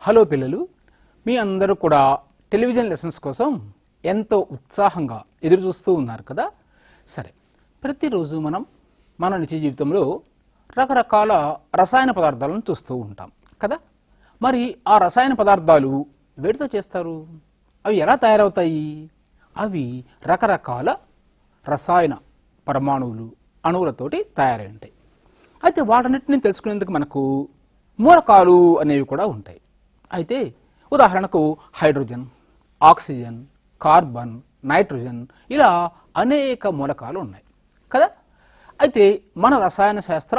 Hello పిల్లలు, మీ అందరూ కూడా టెలివిజన్ లెసన్స్ కోసం ఎంతో ఉత్సాహంగా ఎదురు చూస్తూ ఉన్నారు కదా. సరే, ప్రతిరోజు మనం మన నిత్య జీవితంలో రకరకాల రసాయన పదార్థాలను చూస్తూ ఉంటాం కదా. మరి ఆ రసాయన పదార్థాలు వేటితో చేస్తారు? అవి ఎలా తయారవుతాయి? అవి రకరకాల రసాయన పరమాణువులు, అణువులతోటి తయారై ఉంటాయి. అయితే వాటన్నిటిని తెలుసుకునేందుకు మనకు మూలకాలు అనేవి కూడా ఉంటాయి. అయితే ఉదాహరణకు హైడ్రోజన్, ఆక్సిజన్, కార్బన్, నైట్రోజన్, ఇలా అనేక మూలకాలు ఉన్నాయి కదా. అయితే మన రసాయన శాస్త్ర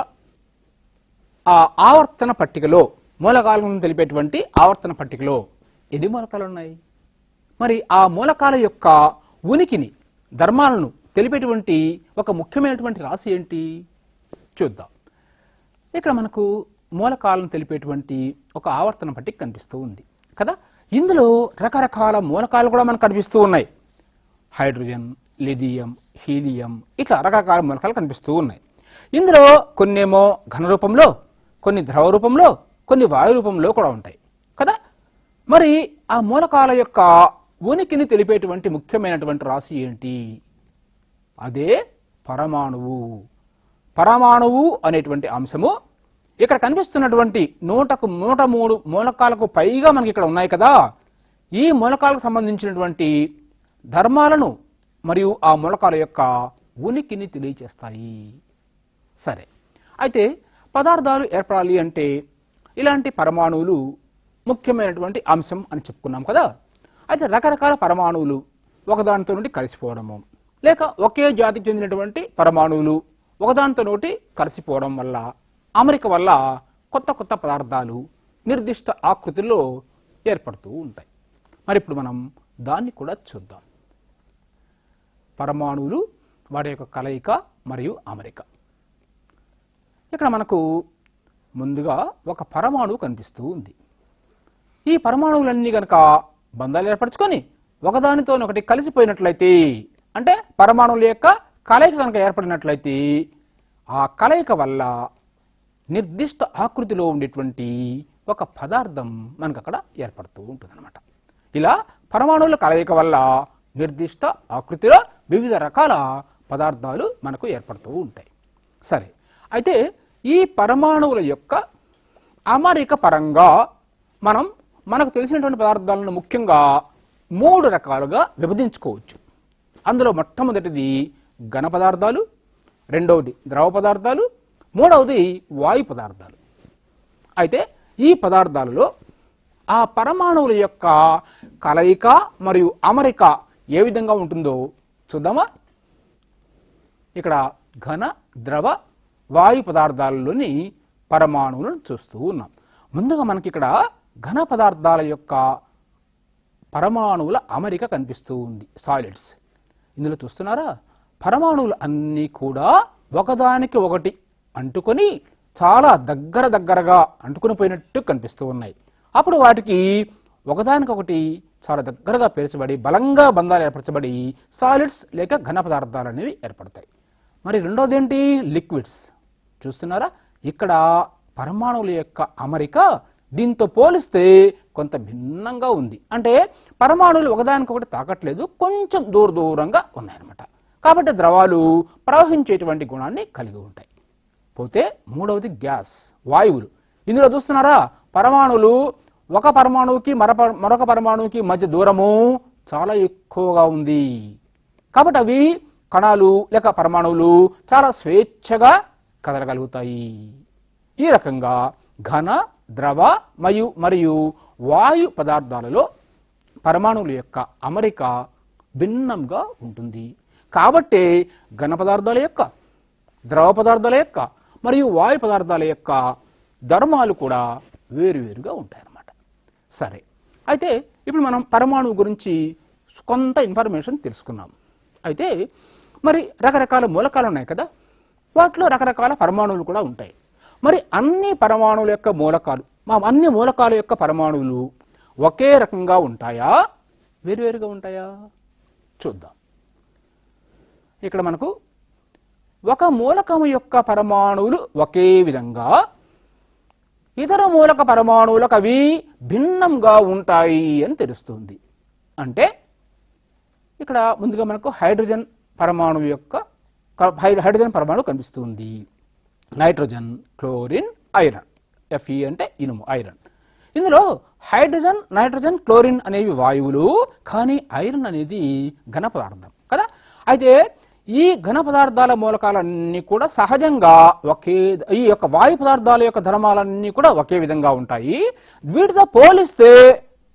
ఆ ఆవర్తన పట్టికలో, మూలకాలను తెలిపేటువంటి ఆవర్తన పట్టికలో ఎన్ని మూలకాలు ఉన్నాయి? మరి ఆ మూలకాల యొక్క ఉనికిని, ధర్మాలను తెలిపేటువంటి ఒక ముఖ్యమైనటువంటి రాశి ఏంటి చూద్దాం. ఇక్కడ మనకు మూలకాలను తెలిపేటువంటి ఒక ఆవర్తన పట్టిక కనిపిస్తూ ఉంది కదా. ఇందులో రకరకాల మూలకాలు కూడా మనకు కనిపిస్తూ ఉన్నాయి. హైడ్రోజన్, లిథియం, హీలియం, ఇట్లా రకరకాల మూలకాలు కనిపిస్తూ ఉన్నాయి. ఇందులో కొన్నేమో ఘన రూపంలో, కొన్ని ద్రవ రూపంలో, కొన్ని వాయు రూపంలో కూడా ఉంటాయి కదా. మరి ఆ మూలకాల యొక్క ఉనికిని తెలిపేటువంటి ముఖ్యమైనటువంటి రాశి ఏంటి? అదే పరమాణువు. పరమాణువు అనేటువంటి అంశము ఇక్కడ కనిపిస్తున్నటువంటి 103 మూలకాలకు పైగా మనకి ఇక్కడ ఉన్నాయి కదా. ఈ మూలకాలకు సంబంధించినటువంటి ధర్మాలను మరియు ఆ మూలకాల యొక్క ఉనికిని తెలియచేస్తాయి. సరే, అయితే పదార్థాలు ఏర్పడాలి అంటే ఇలాంటి పరమాణువులు ముఖ్యమైనటువంటి అంశం అని చెప్పుకున్నాం కదా. అయితే రకరకాల పరమాణువులు ఒకదానితో నుండి కలిసిపోవడము, లేక ఒకే జాతికి చెందినటువంటి పరమాణువులు ఒకదానితో నోటి కలిసిపోవడం వల్ల, అమరిక వల్ల కొత్త కొత్త పదార్థాలు నిర్దిష్ట ఆకృతుల్లో ఏర్పడుతూ ఉంటాయి. మరి ఇప్పుడు మనం దాన్ని కూడా చూద్దాం. పరమాణువులు, వాటి యొక్క కలయిక మరియు అమరిక. ఇక్కడ మనకు ముందుగా ఒక పరమాణువు కనిపిస్తూ ఉంది. ఈ పరమాణువులన్నీ కనుక బంధాలు ఏర్పరచుకొని ఒకదానితోనొకటి కలిసిపోయినట్లయితే, అంటే పరమాణువుల యొక్క కలయిక కనుక ఏర్పడినట్లయితే, ఆ కలయిక వల్ల నిర్దిష్ట ఆకృతిలో ఉండేటువంటి ఒక పదార్థం మనకు అక్కడ ఏర్పడుతూ ఉంటుందన్నమాట. ఇలా పరమాణువుల కలయిక వల్ల నిర్దిష్ట ఆకృతిలో వివిధ రకాల పదార్థాలు మనకు ఏర్పడుతూ ఉంటాయి. సరే, అయితే ఈ పరమాణువుల యొక్క అమరిక పరంగా మనకు తెలిసినటువంటి పదార్థాలను ముఖ్యంగా 3 రకాలుగా విభజించుకోవచ్చు. అందులో మొట్టమొదటిది ఘన పదార్థాలు, రెండవది ద్రవ పదార్థాలు, మూడవది వాయు పదార్థాలు. అయితే ఈ పదార్థాలలో ఆ పరమాణువుల యొక్క కలయిక మరియు అమరిక ఏ విధంగా ఉంటుందో చూద్దామా. ఇక్కడ ఘన, ద్రవ, వాయు పదార్థాలలోని పరమాణువులను చూస్తూ ఉన్నాం. ముందుగా మనకి ఇక్కడ ఘన పదార్థాల యొక్క పరమాణువుల అమరిక కనిపిస్తూ ఉంది, సాలిడ్స్. ఇందులో చూస్తున్నారా, పరమాణువులు అన్నీ కూడా ఒకదానికి ఒకటి అంటుకొని చాలా దగ్గరగా అంటుకుని పోయినట్టు కనిపిస్తూ ఉన్నాయి. అప్పుడు వాటికి ఒకదానికొకటి చాలా దగ్గరగా పేర్చబడి బలంగా బంధాలు ఏర్పరచబడి సాలిడ్స్ లేక ఘన పదార్థాలు అనేవి ఏర్పడతాయి. మరి రెండోది ఏంటి? లిక్విడ్స్. చూస్తున్నారా, ఇక్కడ పరమాణువుల యొక్క అమరిక దీంతో పోలిస్తే కొంత భిన్నంగా ఉంది. అంటే పరమాణువులు ఒకదానికొకటి తాకట్లేదు, కొంచెం దూరంగా ఉన్నాయన్నమాట. కాబట్టి ద్రవాలు ప్రవహించేటువంటి గుణాన్ని కలిగి ఉంటాయి. పోతే మూడవది గ్యాస్, వాయువులు. ఇందులో చూస్తున్నారా, పరమాణువులు ఒక పరమాణువుకి మరొక పరమాణువుకి మధ్య దూరము చాలా ఎక్కువగా ఉంది. కాబట్టి అవి కణాలు లేక పరమాణువులు చాలా స్వేచ్ఛగా కదలగలుగుతాయి. ఈ రకంగా ఘన, ద్రవ మరియు వాయు పదార్థాలలో పరమాణువుల యొక్క అమరిక భిన్నంగా ఉంటుంది. కాబట్టే ఘన పదార్థాల యొక్క, ద్రవ పదార్థాల యొక్క మరియు వాయు పదార్థాల యొక్క ధర్మాలు కూడా వేరువేరుగా ఉంటాయన్నమాట. సరే, అయితే ఇప్పుడు మనం పరమాణువు గురించి కొంత ఇన్ఫర్మేషన్ తెలుసుకున్నాం. అయితే మరి రకరకాల మూలకాలు ఉన్నాయి కదా, వాటిలో రకరకాల పరమాణువులు కూడా ఉంటాయి. మరి అన్ని పరమాణువుల యొక్క మూలకాలు, అన్ని మూలకాల యొక్క పరమాణువులు ఒకే రకంగా ఉంటాయా, వేరువేరుగా ఉంటాయా చూద్దాం. ఇక్కడ మనకు ఒక మూలకము యొక్క పరమాణువులు ఒకే విధంగా ఇతర మూలక పరమాణువులకు అవి భిన్నంగా ఉంటాయి అని తెలుస్తుంది. అంటే ఇక్కడ ముందుగా మనకు హైడ్రోజన్ పరమాణువు యొక్క హైడ్రోజన్ పరమాణువు కనిపిస్తుంది. Nitrogen, chlorine, iron. Fe అంటే ఇనుము, ఐరన్. ఇందులో హైడ్రోజన్, నైట్రోజన్, క్లోరిన్ అనేవి వాయువులు, కానీ ఐరన్ అనేది ఘన పదార్థం కదా. అయితే ఈ ఘన పదార్థాల మూలకాలన్నీ కూడా సహజంగా ఈ యొక్క వాయు పదార్థాల యొక్క ధర్మాలన్నీ కూడా ఒకే విధంగా ఉంటాయి. వీటితో పోలిస్తే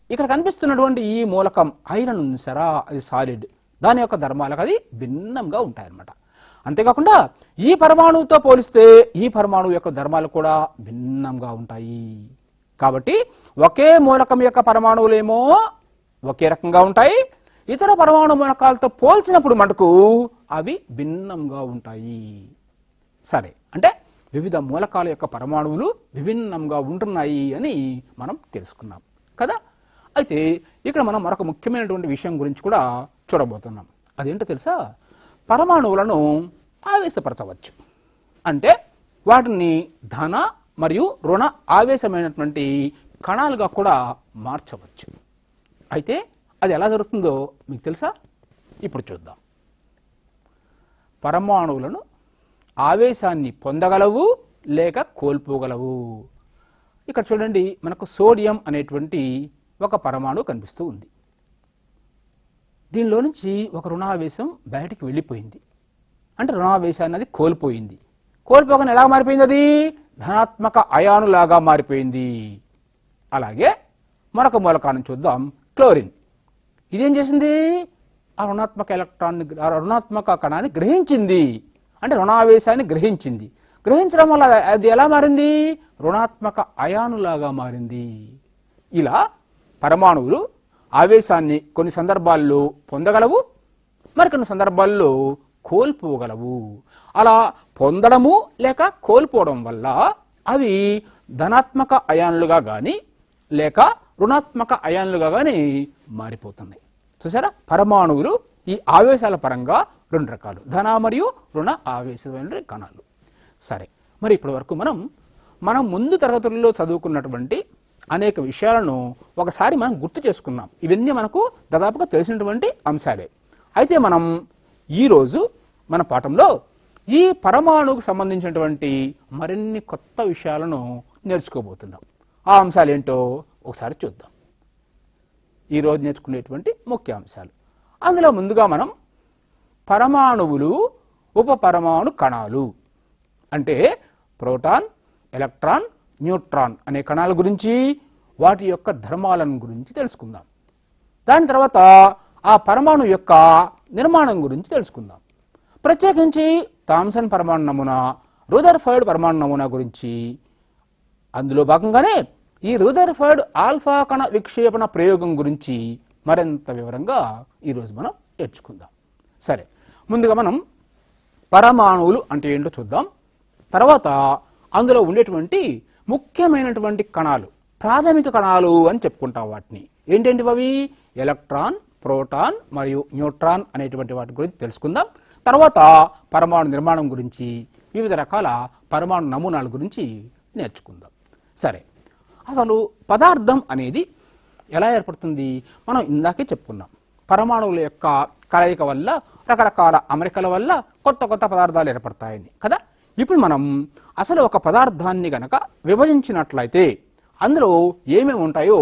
ఇక్కడ కనిపిస్తున్నటువంటి ఈ మూలకం ఐరన్ ఉంది సరా, అది సాలిడ్, దాని యొక్క ధర్మాలకు అది భిన్నంగా ఉంటాయన్నమాట. అంతేకాకుండా ఈ పరమాణువుతో పోలిస్తే ఈ పరమాణువు యొక్క ధర్మాలు కూడా భిన్నంగా ఉంటాయి. కాబట్టి ఒకే మూలకం యొక్క పరమాణువులేమో ఒకే రకంగా ఉంటాయి, ఇతర పరమాణు మూలకాలతో పోల్చినప్పుడు మటుకు అవి భిన్నంగా ఉంటాయి. సరే, అంటే వివిధ మూలకాల యొక్క పరమాణువులు విభిన్నంగా ఉంటున్నాయి అని మనం తెలుసుకున్నాం కదా. అయితే ఇక్కడ మనం మరొక ముఖ్యమైనటువంటి విషయం గురించి కూడా చూడబోతున్నాం. అదేంటో తెలుసా? పరమాణువులను ఆవేశపరచవచ్చు. అంటే వాటిని ధన మరియు రుణ ఆవేశమైనటువంటి కణాలుగా కూడా మార్చవచ్చు. అయితే అది ఎలా జరుగుతుందో మీకు తెలుసా? ఇప్పుడు చూద్దాం. పరమాణువులను ఆవేశాన్ని పొందగలవు లేక కోల్పోగలవు. ఇక్కడ చూడండి, మనకు సోడియం అనేటువంటి ఒక పరమాణువు కనిపిస్తూ ఉంది. దీనిలో నుంచి ఒక రుణావేశం బయటికి వెళ్ళిపోయింది. అంటే రుణావేశాన్ని అది కోల్పోయింది. కోల్పోగానే ఎలా మారిపోయింది? అది ధనాత్మక అయానులాగా మారిపోయింది. అలాగే మరొక మూలకాన్ని చూద్దాం, క్లోరిన్. ఇదేం చేసింది? ఆ రుణాత్మక కణాన్ని గ్రహించింది. అంటే రుణావేశాన్ని గ్రహించింది. గ్రహించడం వల్ల అది ఎలా మారింది? రుణాత్మక అయానులాగా మారింది. ఇలా పరమాణువులు ఆవేశాన్ని కొన్ని సందర్భాల్లో పొందగలవు, మరికొన్ని సందర్భాల్లో కోల్పోగలవు. అలా పొందడము లేక కోల్పోవడం వల్ల అవి ధనాత్మక అయాన్లుగా కానీ లేక రుణాత్మక అయాన్లుగా కానీ మారిపోతున్నాయి. చూసారా, పరమాణువులు ఈ ఆవేశాల పరంగా రెండు రకాలు, ధన మరియు రుణ ఆవేశమైన కణాలు. సరే, మరి ఇప్పటి వరకు మనం ముందు తరగతుల్లో చదువుకున్నటువంటి అనేక విషయాలను ఒకసారి మనం గుర్తు చేసుకున్నాం. ఇవన్నీ మనకు దాదాపుగా తెలిసినటువంటి అంశాలే. అయితే మనం ఈరోజు మన పాఠంలో ఈ పరమాణువుకు సంబంధించినటువంటి మరిన్ని కొత్త విషయాలను నేర్చుకోబోతున్నాం. ఆ అంశాలు ఏంటో ఒకసారి చూద్దాం. ఈరోజు నేర్చుకునేటువంటి ముఖ్య అంశాలు. అందులో ముందుగా మనం పరమాణువులు, ఉపపరమాణు కణాలు అంటే ప్రోటాన్, ఎలక్ట్రాన్, న్యూట్రాన్ అనే కణాల గురించి, వాటి యొక్క ధర్మాలను గురించి తెలుసుకుందాం. దాని తర్వాత ఆ పరమాణు యొక్క నిర్మాణం గురించి తెలుసుకుందాం. ప్రత్యేకించి థామ్సన్ పరమాణు నమూనా, రూదర్ఫర్డ్ పరమాణు నమూనా గురించి, అందులో భాగంగానే ఈ రూదర్ఫర్డ్ ఆల్ఫా కణ విక్షేపణ ప్రయోగం గురించి మరింత వివరంగా ఈరోజు మనం నేర్చుకుందాం. సరే, ముందుగా మనం పరమాణువులు అంటే ఏంటో చూద్దాం. తర్వాత అందులో ఉండేటువంటి ముఖ్యమైనటువంటి కణాలు, ప్రాథమిక కణాలు అని చెప్పుకుంటాం. వాటిని ఏంటంటే అవి ఎలక్ట్రాన్, ప్రోటాన్ మరియు న్యూట్రాన్ అనేటువంటి వాటి గురించి తెలుసుకుందాం. తర్వాత పరమాణు నిర్మాణం గురించి, వివిధ రకాల పరమాణు నమూనాల గురించి నేర్చుకుందాం. సరే, అసలు పదార్థం అనేది ఎలా ఏర్పడుతుంది? మనం ఇందాకే చెప్పుకున్నాం. పరమాణువుల యొక్క కలయిక వల్ల, రకరకాల అమరికల వల్ల కొత్త కొత్త పదార్థాలు ఏర్పడతాయని కదా. ఇప్పుడు మనం అసలు ఒక పదార్థాన్ని గనక విభజించినట్లయితే అందులో ఏమేమి ఉంటాయో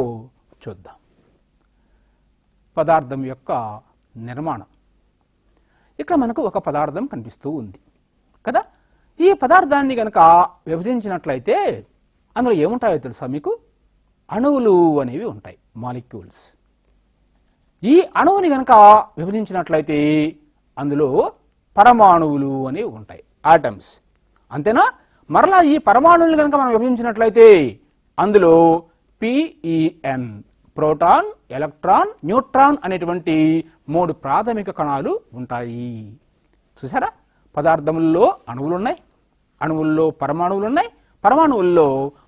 చూద్దాం. పదార్థం యొక్క నిర్మాణం. ఇక్కడ మనకు ఒక పదార్థం కనిపిస్తూ ఉంది కదా. ఈ పదార్థాన్ని గనక విభజించినట్లయితే అందులో ఏముంటాయో తెలుసా మీకు? అణువులు అనేవి ఉంటాయి, మాలిక్యూల్స్. ఈ అణువుని గనక విభజించినట్లయితే అందులో పరమాణువులు అనేవి ఉంటాయి, ఆటమ్స్. అంతేనా? మరలా ఈ పరమాణువులు కనుక మనం విభజించినట్లయితే అందులో PEN, ప్రోటాన్, ఎలక్ట్రాన్, న్యూట్రాన్ అనేటువంటి 3 ప్రాథమిక కణాలు ఉంటాయి. చూసారా, పదార్థముల్లో అణువులు ఉన్నాయి, అణువుల్లో పరమాణువులు ఉన్నాయి, పరమాణువుల్లో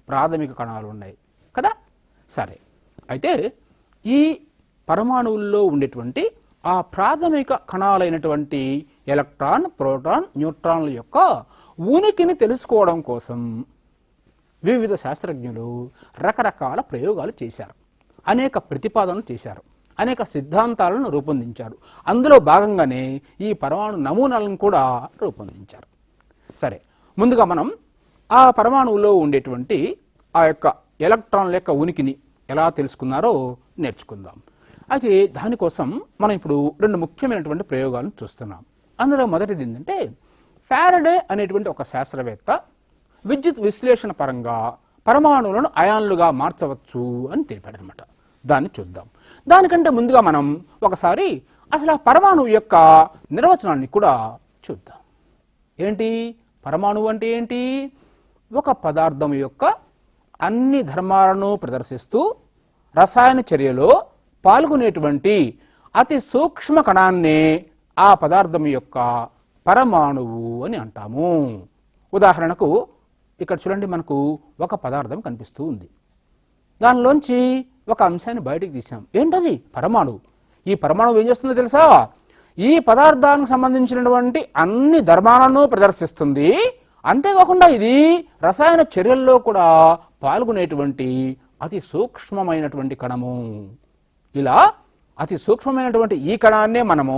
ప్రాథమిక కణాలు ఉన్నాయి కదా. సరే, అయితే ఈ పరమాణువుల్లో ఉండేటువంటి ఆ ప్రాథమిక కణాలైనటువంటి ఎలక్ట్రాన్, ప్రోటాన్, న్యూట్రాన్ల యొక్క ఉనికిని తెలుసుకోవడం కోసం వివిధ శాస్త్రజ్ఞులు రకరకాల ప్రయోగాలు చేశారు, అనేక ప్రతిపాదనలు చేశారు, అనేక సిద్ధాంతాలను రూపొందించారు. అందులో భాగంగానే ఈ పరమాణు నమూనాలను కూడా రూపొందించారు. సరే, ముందుగా మనం ఆ పరమాణువులో ఉండేటువంటి ఆ యొక్క ఎలక్ట్రాన్ల యొక్క ఉనికిని ఎలా తెలుసుకున్నారో నేర్చుకుందాం. అయితే దానికోసం మనం ఇప్పుడు రెండు ముఖ్యమైనటువంటి ప్రయోగాలను చూస్తున్నాం. అందులో మొదటిది ఏంటంటే, ఫారడే అనేటువంటి ఒక శాస్త్రవేత్త విద్యుత్ విశ్లేషణ పరంగా పరమాణువులను అయాన్లుగా మార్చవచ్చు అని తెలిపాడనమాట. దాన్ని చూద్దాం. దానికంటే ముందుగా మనం ఒకసారి అసలు ఆ పరమాణువు యొక్క నిర్వచనాన్ని కూడా చూద్దాం. ఏంటి పరమాణువు అంటే ఏంటి? ఒక పదార్థం యొక్క అన్ని ధర్మాలను ప్రదర్శిస్తూ రసాయన చర్యలో పాల్గొనేటువంటి అతి సూక్ష్మ కణాన్నే ఆ పదార్థం యొక్క పరమాణువు అని అంటాము. ఉదాహరణకు ఇక్కడ చూడండి, మనకు ఒక పదార్థం కనిపిస్తూ ఉంది. దానిలోంచి ఒక అంశాన్ని బయటికి తీసాం. ఏంటది? పరమాణువు. ఈ పరమాణువు ఏం చేస్తుందో తెలుసా? ఈ పదార్థానికి సంబంధించినటువంటి అన్ని ధర్మాలను ప్రదర్శిస్తుంది. అంతేకాకుండా ఇది రసాయన చర్యల్లో కూడా పాల్గొనేటువంటి అతి సూక్ష్మమైనటువంటి కణము. ఇలా అతి సూక్ష్మమైనటువంటి ఈ కణాన్నే మనము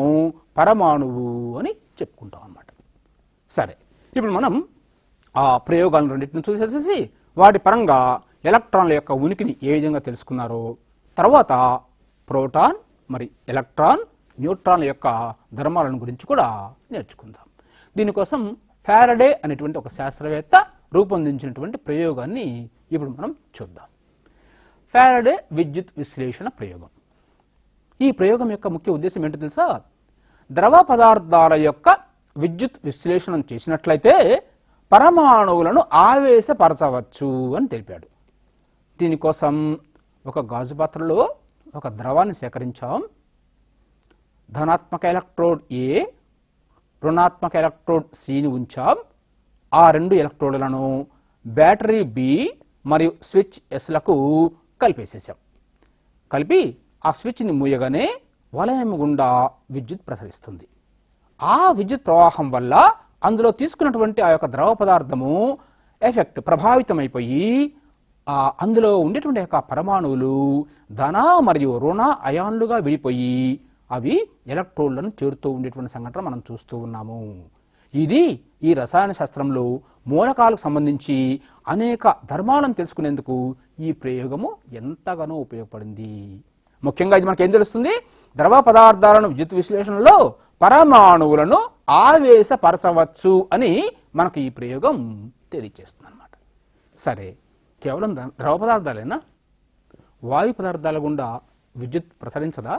పరమాణువు అని చెప్పుకుంటాం అన్నమాట. సరే, ఇప్పుడు మనం ఆ ప్రయోగాలను రెండింటిని చూసేసేసి వాటి పరంగా ఎలక్ట్రాన్ల యొక్క ఉనికిని ఏ విధంగా తెలుసుకున్నారో, తర్వాత ప్రోటాన్ మరి ఎలక్ట్రాన్ న్యూట్రాన్ల యొక్క ధర్మాలను గురించి కూడా నేర్చుకుందాం. దీనికోసం ఫారడే అనేటువంటి ఒక శాస్త్రవేత్త రూపొందించినటువంటి ప్రయోగాన్ని ఇప్పుడు మనం చూద్దాం. ఫారడే విద్యుత్ విశ్లేషణ ప్రయోగం. ఈ ప్రయోగం యొక్క ముఖ్య ఉద్దేశం ఏంటో తెలుసా? ద్రవ పదార్థాల యొక్క విద్యుత్ విశ్లేషణ చేసినట్లయితే పరమాణువులను ఆవేశపరచవచ్చు అని తెలిపాడు. దీనికోసం ఒక గాజు పాత్రలో ఒక ద్రవాన్ని సేకరించాం. ధనాత్మక ఎలక్ట్రోడ్ ఏ, రుణాత్మక ఎలక్ట్రోడ్ సిని ఉంచాం. ఆ రెండు ఎలక్ట్రోడ్లను బ్యాటరీ బి మరియు స్విచ్ ఎస్లకు కలిపేసేసాం. కలిపి ఆ స్విచ్ని మూయగానే వలయం గుండా విద్యుత్ ప్రసరిస్తుంది. ఆ విద్యుత్ ప్రవాహం వల్ల అందులో తీసుకున్నటువంటి ఆ యొక్క ద్రవ పదార్థము ప్రభావితమైపోయి అందులో ఉండేటువంటి యొక్క పరమాణువులు ధన మరియు రుణ అయాన్లుగా విడిపోయి అవి ఎలక్ట్రోడ్లను చేరుతూ ఉండేటువంటి సంఘటన మనం చూస్తూ ఉన్నాము. ఇది ఈ రసాయన శాస్త్రంలో మూలకాలకు సంబంధించి అనేక ధర్మాలను తెలుసుకునేందుకు ఈ ప్రయోగము ఎంతగానో ఉపయోగపడింది. ముఖ్యంగా ఇది మనకు ఏం తెలుస్తుంది? ద్రవ పదార్థాలను విద్యుత్ విశ్లేషణలో పరమాణువులను ఆవేశపరచవచ్చు అని మనకు ఈ ప్రయోగం తెలియజేస్తుంది అన్నమాట. సరే, కేవలం ద్రవ పదార్థాలేనా? వాయు పదార్థాల గుండా విద్యుత్ ప్రసరించదా?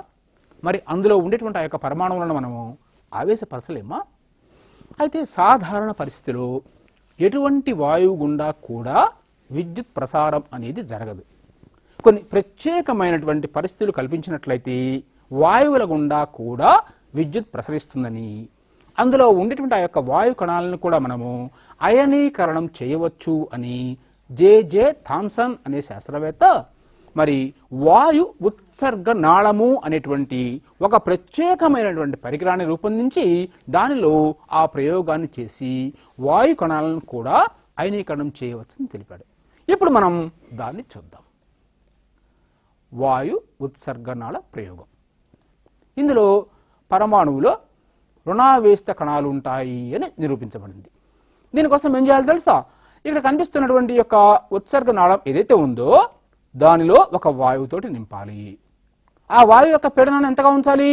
మరి అందులో ఉండేటువంటి ఆ యొక్క పరమాణువులను మనము ఆవేశపరచలేమా? అయితే సాధారణ పరిస్థితిలో ఎటువంటి వాయువు గుండా కూడా విద్యుత్ ప్రసారం అనేది జరగదు. కొన్ని ప్రత్యేకమైనటువంటి పరిస్థితులు కల్పించినట్లయితే వాయువుల గుండా కూడా విద్యుత్ ప్రసరిస్తుందని, అందులో ఉండేటువంటి ఆ యొక్క వాయు కణాలను కూడా మనము అయనీకరణం చేయవచ్చు అని జే థామ్సన్ అనే శాస్త్రవేత్త మరి వాయు ఉత్సర్గ నాళము అనేటువంటి ఒక ప్రత్యేకమైనటువంటి పరికరాన్ని రూపొందించి దానిలో ఆ ప్రయోగాన్ని చేసి వాయు కణాలను కూడా అయనీకరణం చేయవచ్చని తెలిపాడు. ఇప్పుడు మనం దాన్ని చూద్దాం. వాయు ఉత్సర్గనాళ ప్రయోగం. ఇందులో పరమాణువులో రుణావేశిత కణాలు ఉంటాయి అని నిరూపించబడింది. దీనికోసం ఏం చేయాలి తెలుసా? ఇక్కడ కనిపిస్తున్నటువంటి యొక్క ఉత్సర్గనాళం ఏదైతే ఉందో దానిలో ఒక వాయువుతోటి నింపాలి. ఆ వాయువు యొక్క పీడనాన్ని ఎంతగా ఉంచాలి?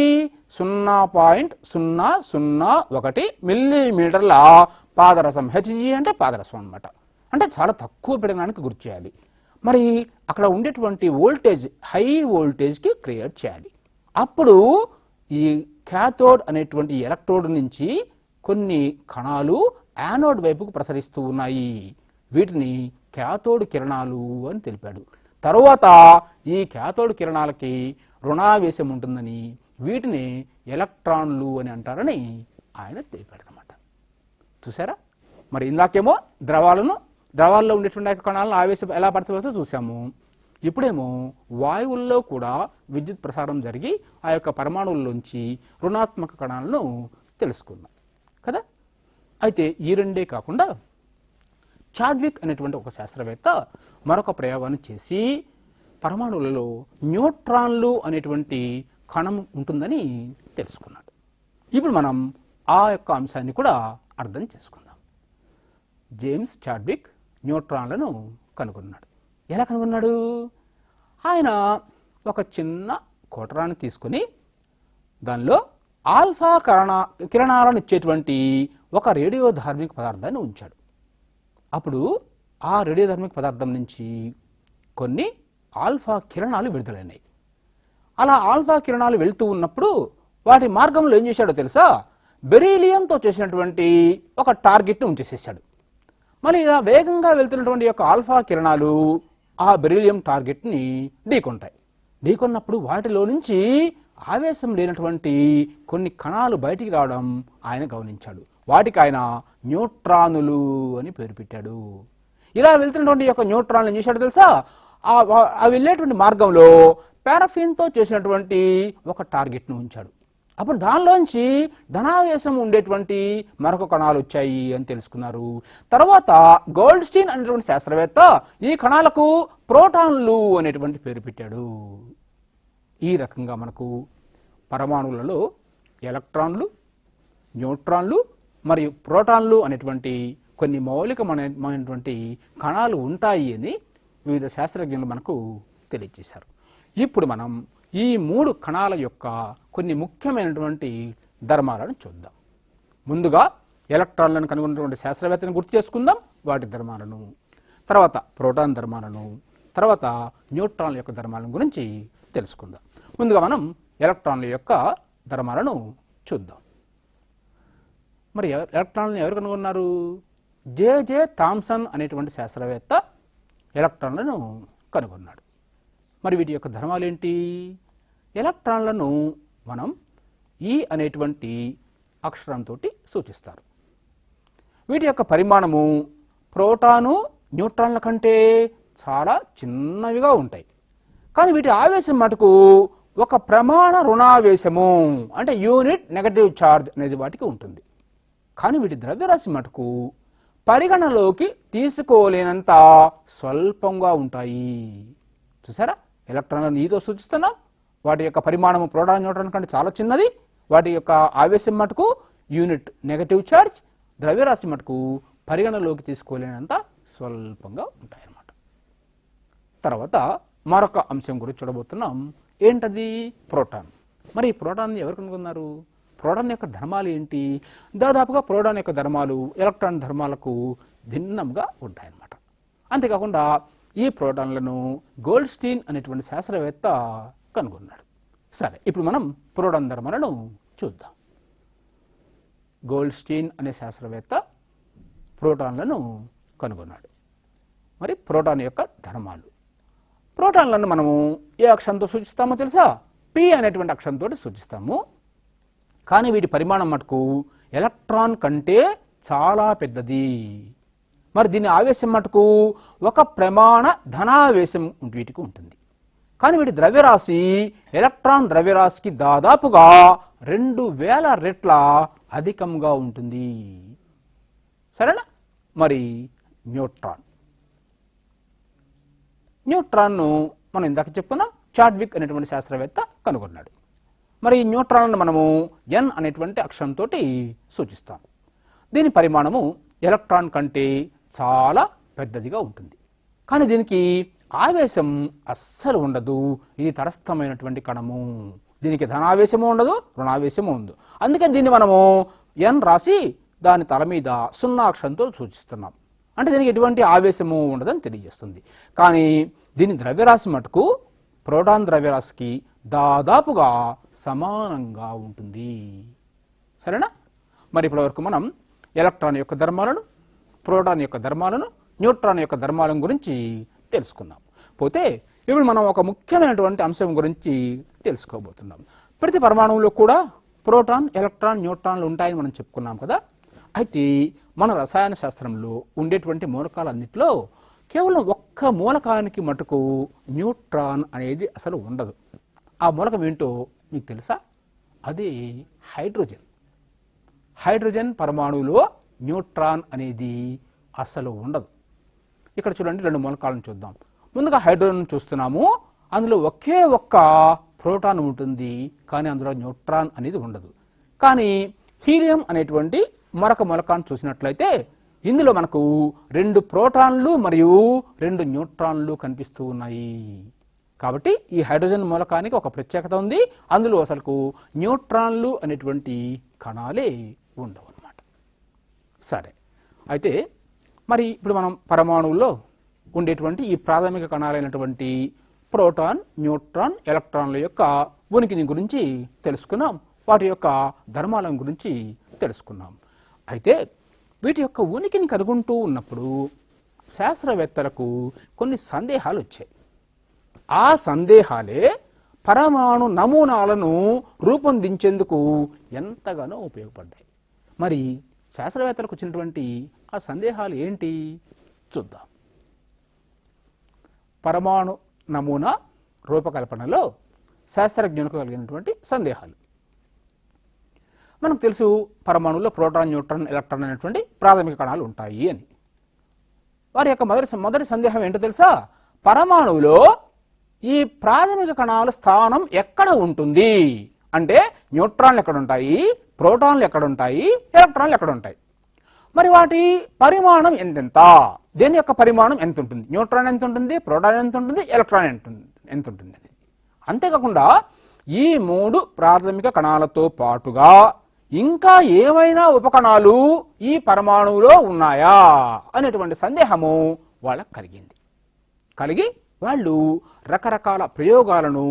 0.001 మిల్లీమీటర్ల పాదరసం. హెచ్జి అంటే పాదరసం అన్నమాట. అంటే చాలా తక్కువ పీడనానికి గురి చేయాలి. మరి అక్కడ ఉండేటువంటి వోల్టేజ్ హై వోల్టేజ్కి క్రియేట్ చేయాలి. అప్పుడు ఈ క్యాథోడ్ అనేటువంటి ఎలక్ట్రోడ్ నుంచి కొన్ని కణాలు యానోడ్ వైపుకు ప్రసరిస్తూ ఉన్నాయి. వీటిని క్యాథోడ్ కిరణాలు అని తెలిపాడు. తరువాత ఈ క్యాథోడ్ కిరణాలకి రుణావేశం ఉంటుందని, వీటిని ఎలక్ట్రాన్లు అని అంటారని ఆయన తెలిపాడు అన్నమాట. చూసారా? మరి ఇందాకేమో ద్రవాల్లో ఉండేటువంటి కణాలను ఆవేశం ఎలా పరచవచ్చో చూసాము. ఇప్పుడేమో వాయువుల్లో కూడా విద్యుత్ ప్రసారం జరిగి ఆ యొక్క పరమాణువుల్లోంచి రుణాత్మక కణాలను తెలుసుకున్నాం కదా. అయితే ఈ రెండే కాకుండా చాడ్విక్ అనేటువంటి ఒక శాస్త్రవేత్త మరొక ప్రయోగాన్ని చేసి పరమాణువులలో న్యూట్రాన్లు అనేటువంటి కణం ఉంటుందని తెలుసుకున్నాడు. ఇప్పుడు మనం ఆ యొక్క అంశాన్ని కూడా అర్థం చేసుకుందాం. జేమ్స్ చాడ్విక్ న్యూట్రాన్లను కనుగొన్నాడు. ఎలా కనుగొన్నాడు? ఆయన ఒక చిన్న కోటరాన్ని తీసుకుని దానిలో ఆల్ఫా కిరణాలను ఇచ్చేటువంటి ఒక రేడియోధార్మిక పదార్థాన్ని ఉంచాడు. అప్పుడు ఆ రేడియోధార్మిక పదార్థం నుంచి కొన్ని ఆల్ఫా కిరణాలు విడుదలైనాయి. అలా ఆల్ఫా కిరణాలు వెళ్తూ ఉన్నప్పుడు వాటి మార్గంలో ఏం చేశాడో తెలుసా? బెరీలియంతో చేసినటువంటి ఒక టార్గెట్ను ఉంచేసేసాడు. మరి ఇలా వేగంగా వెళ్తున్నటువంటి యొక్క ఆల్ఫా కిరణాలు ఆ బెరీలియం టార్గెట్ని ఢీకొంటాయి. ఢీకొన్నప్పుడు వాటిలో నుంచి ఆవేశం లేనటువంటి కొన్ని కణాలు బయటికి రావడం ఆయన గమనించాడు. వాటికి ఆయన న్యూట్రానులు అని పేరు పెట్టాడు. ఇలా వెళ్తున్నటువంటి యొక్క న్యూట్రాన్లు ఏం చేశాడో తెలుసా? ఆ వెళ్ళేటువంటి మార్గంలో పారాఫిన్తో చేసినటువంటి ఒక టార్గెట్ను ఉంచాడు. అప్పుడు దానిలోంచి ధనావేశం ఉండేటువంటి మరొక కణాలు వచ్చాయి అని తెలుసుకున్నారు. తర్వాత గోల్డ్స్టీన్ అనేటువంటి శాస్త్రవేత్త ఈ కణాలకు ప్రోటాన్లు అనేటువంటి పేరు పెట్టాడు. ఈ రకంగా మనకు పరమాణువులలో ఎలక్ట్రాన్లు, న్యూట్రాన్లు మరియు ప్రోటాన్లు అనేటువంటి కొన్ని మౌలికమైనటువంటి కణాలు ఉంటాయి అని వివిధ శాస్త్రజ్ఞులు మనకు తెలియజేశారు. ఇప్పుడు మనం ఈ 3 కణాల యొక్క కొన్ని ముఖ్యమైనటువంటి ధర్మాలను చూద్దాం. ముందుగా ఎలక్ట్రాన్లను కనుగొన్నటువంటి శాస్త్రవేత్తను గుర్తు చేసుకుందాం, వాటి ధర్మాలను, తర్వాత ప్రోటాన్ ధర్మాలను, తర్వాత న్యూట్రాన్ల యొక్క ధర్మాలను గురించి తెలుసుకుందాం. ముందుగా మనం ఎలక్ట్రాన్ల యొక్క ధర్మాలను చూద్దాం. మరి ఎలక్ట్రాన్లను ఎవరు కనుగొన్నారు? జే థామ్సన్ అనేటువంటి శాస్త్రవేత్త ఎలక్ట్రాన్లను కనుగొన్నాడు. మరి వీటి యొక్క ధర్మాలు ఏంటి? ఎలక్ట్రాన్లను మనం ఈ అనేటువంటి అక్షరంతో సూచిస్తారు. వీటి యొక్క పరిమాణము ప్రోటాను, న్యూట్రాన్ల కంటే చాలా చిన్నవిగా ఉంటాయి. కానీ వీటి ఆవేశం మటుకు ఒక ప్రమాణ రుణావేశము, అంటే యూనిట్ నెగటివ్ ఛార్జ్ అనేది వాటికి ఉంటుంది. కానీ వీటి ద్రవ్యరాశి మటుకు పరిగణలోకి తీసుకోలేనంత స్వల్పంగా ఉంటాయి. చూసారా, ఎలక్ట్రాన్లను ఈతో సూచిస్తున్నాం. వాటి యొక్క పరిమాణము ప్రోటాన్, న్యూట్రాన్ కంటే చాలా చిన్నది. వాటి యొక్క ఆవేశం మటుకు యూనిట్ నెగటివ్ ఛార్జ్, ద్రవ్యరాశి మటుకు పరిగణలోకి తీసుకోలేనంత స్వల్పంగా ఉంటాయన్నమాట. తర్వాత మరొక అంశం గురించి చూడబోతున్నాం. ఏంటది? ప్రోటాన్. మరి ఈ ప్రోటాన్ని ఎవరు కనుగొన్నారు? ప్రోటాన్ యొక్క ధర్మాలు ఏంటి? దాదాపుగా ప్రోటాన్ యొక్క ధర్మాలు ఎలక్ట్రాన్ ధర్మాలకు భిన్నంగా ఉంటాయన్నమాట. అంతేకాకుండా ఈ ప్రోటాన్లను గోల్డ్స్టీన్ అనేటువంటి శాస్త్రవేత్త కనుగొన్నాడు. సరే, ఇప్పుడు మనం ప్రోటాన్ ధర్మాలను చూద్దాం. గోల్డ్స్టీన్ అనే శాస్త్రవేత్త ప్రోటాన్లను కనుగొన్నాడు. మరి ప్రోటాన్ యొక్క ధర్మాలు. ప్రోటాన్లను మనము ఏ అక్షరంతో సూచిస్తామో తెలుసా? పి అనేటువంటి అక్షరంతో సూచిస్తాము. కానీ వీటి పరిమాణం మటుకు ఎలక్ట్రాన్ కంటే చాలా పెద్దది. మరి దీని ఆవేశం మటుకు ఒక ప్రమాణ ధనావేశం వీటికి ఉంటుంది. కానీ వీటి ద్రవ్యరాశి ఎలక్ట్రాన్ ద్రవ్యరాశికి దాదాపుగా 2000 రెట్ల అధికంగా ఉంటుంది. సరేనా? మరి న్యూట్రాన్ను మనం ఇందాక చెప్పుకున్నాం, చాడ్విక్ అనేటువంటి శాస్త్రవేత్త కనుగొన్నాడు. మరి ఈ న్యూట్రాన్ను మనము ఎన్ అనేటువంటి అక్షరంతో సూచిస్తాం. దీని పరిమాణము ఎలక్ట్రాన్ కంటే చాలా పెద్దదిగా ఉంటుంది. కానీ దీనికి ఆవేశం అస్సలు ఉండదు. ఇది తటస్థమైనటువంటి కణము. దీనికి ధనావేశము ఉండదు, రుణావేశము ఉండదు. అందుకే దీన్ని మనము ఎన్ రాసి దాని తల మీద 0 అక్షరంతో సూచిస్తున్నాం. అంటే దీనికి ఎటువంటి ఆవేశము ఉండదని తెలియజేస్తుంది. కానీ దీని ద్రవ్యరాశి మటుకు ప్రోటాన్ ద్రవ్యరాశికి దాదాపుగా సమానంగా ఉంటుంది. సరేనా? మరి ఇప్పటివరకు మనం ఎలక్ట్రాన్ యొక్క ధర్మాలను, ప్రోటాన్ యొక్క ధర్మాలను, న్యూట్రాన్ యొక్క ధర్మాలను గురించి తెలుసుకున్నాం. పోతే ఇప్పుడు మనం ఒక ముఖ్యమైనటువంటి అంశం గురించి తెలుసుకోబోతున్నాం. ప్రతి పరమాణువులో కూడా ప్రోటాన్, ఎలక్ట్రాన్, న్యూట్రాన్లు ఉంటాయని మనం చెప్పుకున్నాం కదా. అయితే మన రసాయన శాస్త్రంలో ఉండేటువంటి మూలకాలన్నింటిలో కేవలం ఒక్క మూలకానికి మటుకు న్యూట్రాన్ అనేది అసలు ఉండదు. ఆ మూలకం ఏంటో మీకు తెలుసా? అది హైడ్రోజన్. హైడ్రోజన్ పరమాణువులో న్యూట్రాన్ అనేది అసలు ఉండదు. ఇక్కడ చూడండి 2 మూలకాలను చూద్దాం. ముందుగా హైడ్రోజన్ చూస్తున్నాము. అందులో ఒకే ఒక్క ప్రోటాన్ ఉంటుంది, కానీ అందులో న్యూట్రాన్ అనేది ఉండదు. కానీ హీలియం అనేటువంటి మరొక మూలకాన్ని చూసినట్లయితే ఇందులో మనకు 2 ప్రోటాన్లు మరియు 2 న్యూట్రాన్లు కనిపిస్తూ ఉన్నాయి. కాబట్టి ఈ హైడ్రోజన్ మూలకానికి ఒక ప్రత్యేకత ఉంది. అందులో అసలు న్యూట్రాన్లు అనేటువంటి కణాలే ఉండవు అన్నమాట. సరే, అయితే మరి ఇప్పుడు మనం పరమాణువుల్లో ఉండేటువంటి ఈ ప్రాథమిక కణాలైనటువంటి ప్రోటాన్, న్యూట్రాన్, ఎలక్ట్రాన్ల యొక్క ఉనికిని గురించి తెలుసుకున్నాం. వాటి యొక్క ధర్మాల గురించి తెలుసుకున్నాం. అయితే వీటి యొక్క ఉనికిని కనుగొంటూ ఉన్నప్పుడు శాస్త్రవేత్తలకు కొన్ని సందేహాలు వచ్చాయి. ఆ సందేహాలే పరమాణు నమూనాలను రూపొందించేందుకు ఎంతగానో ఉపయోగపడ్డాయి. మరి శాస్త్రవేత్తలకు వచ్చినటువంటి ఆ సందేహాలు ఏంటి చూద్దాం. పరమాణు నమూనా రూపకల్పనలో శాస్త్రజ్ఞులకు కలిగినటువంటి సందేహాలు. మనకు తెలుసు పరమాణువులో ప్రోటాన్, న్యూట్రాన్, ఎలక్ట్రాన్ అనేటువంటి ప్రాథమిక కణాలు ఉంటాయి అని. వారి యొక్క మొదటి సందేహం ఏంటో తెలుసా? పరమాణువులో ఈ ప్రాథమిక కణాల స్థానం ఎక్కడ ఉంటుంది అంటే న్యూట్రాన్లు ఎక్కడ ఉంటాయి, ప్రోటాన్లు ఎక్కడ ఉంటాయి, ఎలక్ట్రాన్లు ఎక్కడ ఉంటాయి. మరి వాటి పరిమాణం ఎంతెంత, దేని యొక్క పరిమాణం ఎంత ఉంటుంది, న్యూట్రాన్ ఎంత ఉంటుంది, ప్రోటాన్ ఎంత ఉంటుంది, ఎలక్ట్రాన్ ఎంత ఉంటుంది అనేది. అంతేకాకుండా ఈ 3 ప్రాథమిక కణాలతో పాటుగా ఇంకా ఏమైనా ఉపకణాలు ఈ పరమాణువులో ఉన్నాయా అనేటువంటి సందేహము వాళ్ళకు కలిగి వాళ్ళు రకరకాల ప్రయోగాలను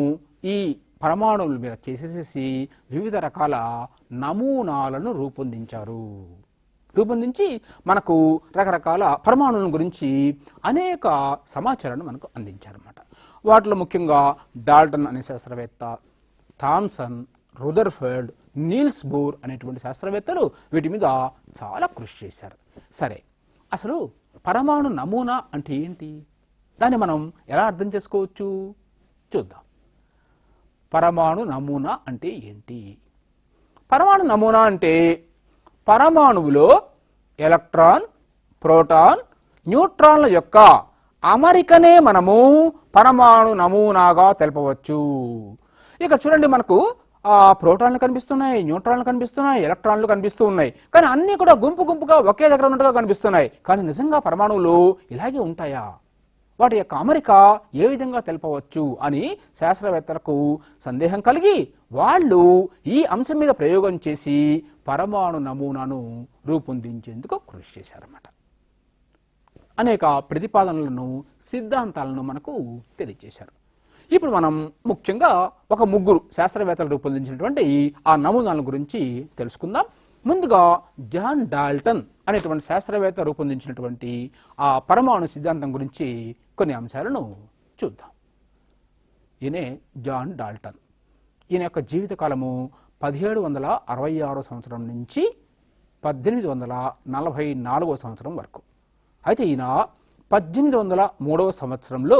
ఈ పరమాణువుల మీద చేసేసి వివిధ రకాల నమూనాలను రూపొందించి మనకు రకరకాల పరమాణువుల గురించి అనేక సమాచారాన్ని మనకు అందించారన్నమాట. వాటిలో ముఖ్యంగా డాల్టన్ అనే శాస్త్రవేత్త, థామ్సన్, రుదర్ఫర్డ్, నీల్స్ బోర్ అనేటువంటి శాస్త్రవేత్తలు వీటి మీద చాలా కృషి చేశారు. సరే, అసలు పరమాణు నమూనా అంటే ఏంటి, దాన్ని మనం ఎలా అర్థం చేసుకోవచ్చు చూద్దాం. పరమాణు నమూనా అంటే ఏంటి? పరమాణు నమూనా అంటే పరమాణువులో ఎలక్ట్రాన్, ప్రోటాన్, న్యూట్రాన్ల యొక్క అమరికనే మనము పరమాణు నమూనాగా తెలపవచ్చు. ఇక్కడ చూడండి, మనకు ప్రోటాన్లు కనిపిస్తున్నాయి, న్యూట్రాన్లు కనిపిస్తున్నాయి, ఎలక్ట్రాన్లు కనిపిస్తూ ఉన్నాయి. కానీ అన్నీ కూడా గుంపుగా ఒకే దగ్గర ఉన్నట్టుగా కనిపిస్తున్నాయి. కానీ నిజంగా పరమాణువులు ఇలాగే ఉంటాయా, వాటి యొక్క అమరిక ఏ విధంగా తెలపవచ్చు అని శాస్త్రవేత్తలకు సందేహం కలిగి వాళ్ళు ఈ అంశం మీద ప్రయోగం చేసి పరమాణు నమూనాను రూపొందించేందుకు కృషి చేశారన్నమాట. అనేక ప్రతిపాదనలను, సిద్ధాంతాలను మనకు తెలియజేశారు. ఇప్పుడు మనం ముఖ్యంగా ఒక 3 శాస్త్రవేత్తలు రూపొందించినటువంటి ఆ నమూనాల గురించి తెలుసుకుందాం. ముందుగా జాన్ డాల్టన్ అనేటువంటి శాస్త్రవేత్త రూపొందించినటువంటి ఆ పరమాణు సిద్ధాంతం గురించి కొన్ని అంశాలను చూద్దాం. ఈయనే జాన్ డాల్టన్. ఈయన యొక్క జీవితకాలము 1766 సంవత్సరం నుంచి 1844 సంవత్సరం వరకు. అయితే ఈయన 1803 సంవత్సరంలో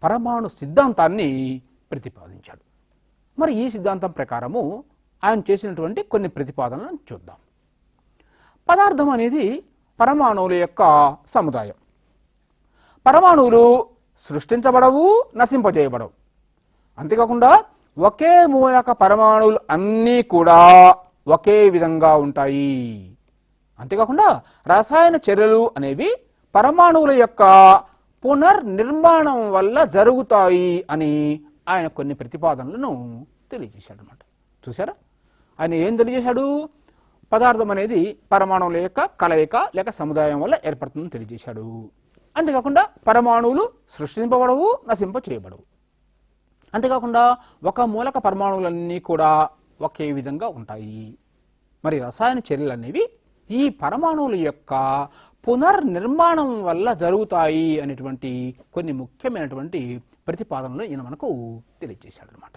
పరమాణు సిద్ధాంతాన్ని ప్రతిపాదించాడు. మరి ఈ సిద్ధాంతం ప్రకారము ఆయన చేసినటువంటి కొన్ని ప్రతిపాదనలను చూద్దాం. పదార్థం అనేది పరమాణువుల యొక్క సముదాయం. పరమాణువులు సృష్టించబడవు, నశింపజేయబడవు. అంతేకాకుండా ఒకే మూలక పరమాణువులు అన్నీ కూడా ఒకే విధంగా ఉంటాయి. అంతేకాకుండా రసాయన చర్యలు అనేవి పరమాణువుల యొక్క పునర్నిర్మాణం వల్ల జరుగుతాయి అని ఆయన కొన్ని ప్రతిపాదనలను తెలియజేశాడు అన్నమాట. చూసారా, ఆయన ఏం తెలియజేశాడు? పదార్థం అనేది పరమాణువుల యొక్క కలయిక లేక సముదాయం వల్ల ఏర్పడుతుందని తెలియజేశాడు. అంతేకాకుండా పరమాణువులు సృష్టింపబడవు, నశింప చేయబడవు. అంతేకాకుండా ఒక మూలక పరమాణువులన్నీ కూడా ఒకే విధంగా ఉంటాయి. మరి రసాయన చర్యలు అనేవి ఈ పరమాణువుల యొక్క పునర్నిర్మాణం వల్ల జరుగుతాయి అనేటువంటి కొన్ని ముఖ్యమైనటువంటి ప్రతిపాదనలు ఈయన మనకు తెలియజేశాడు అనమాట.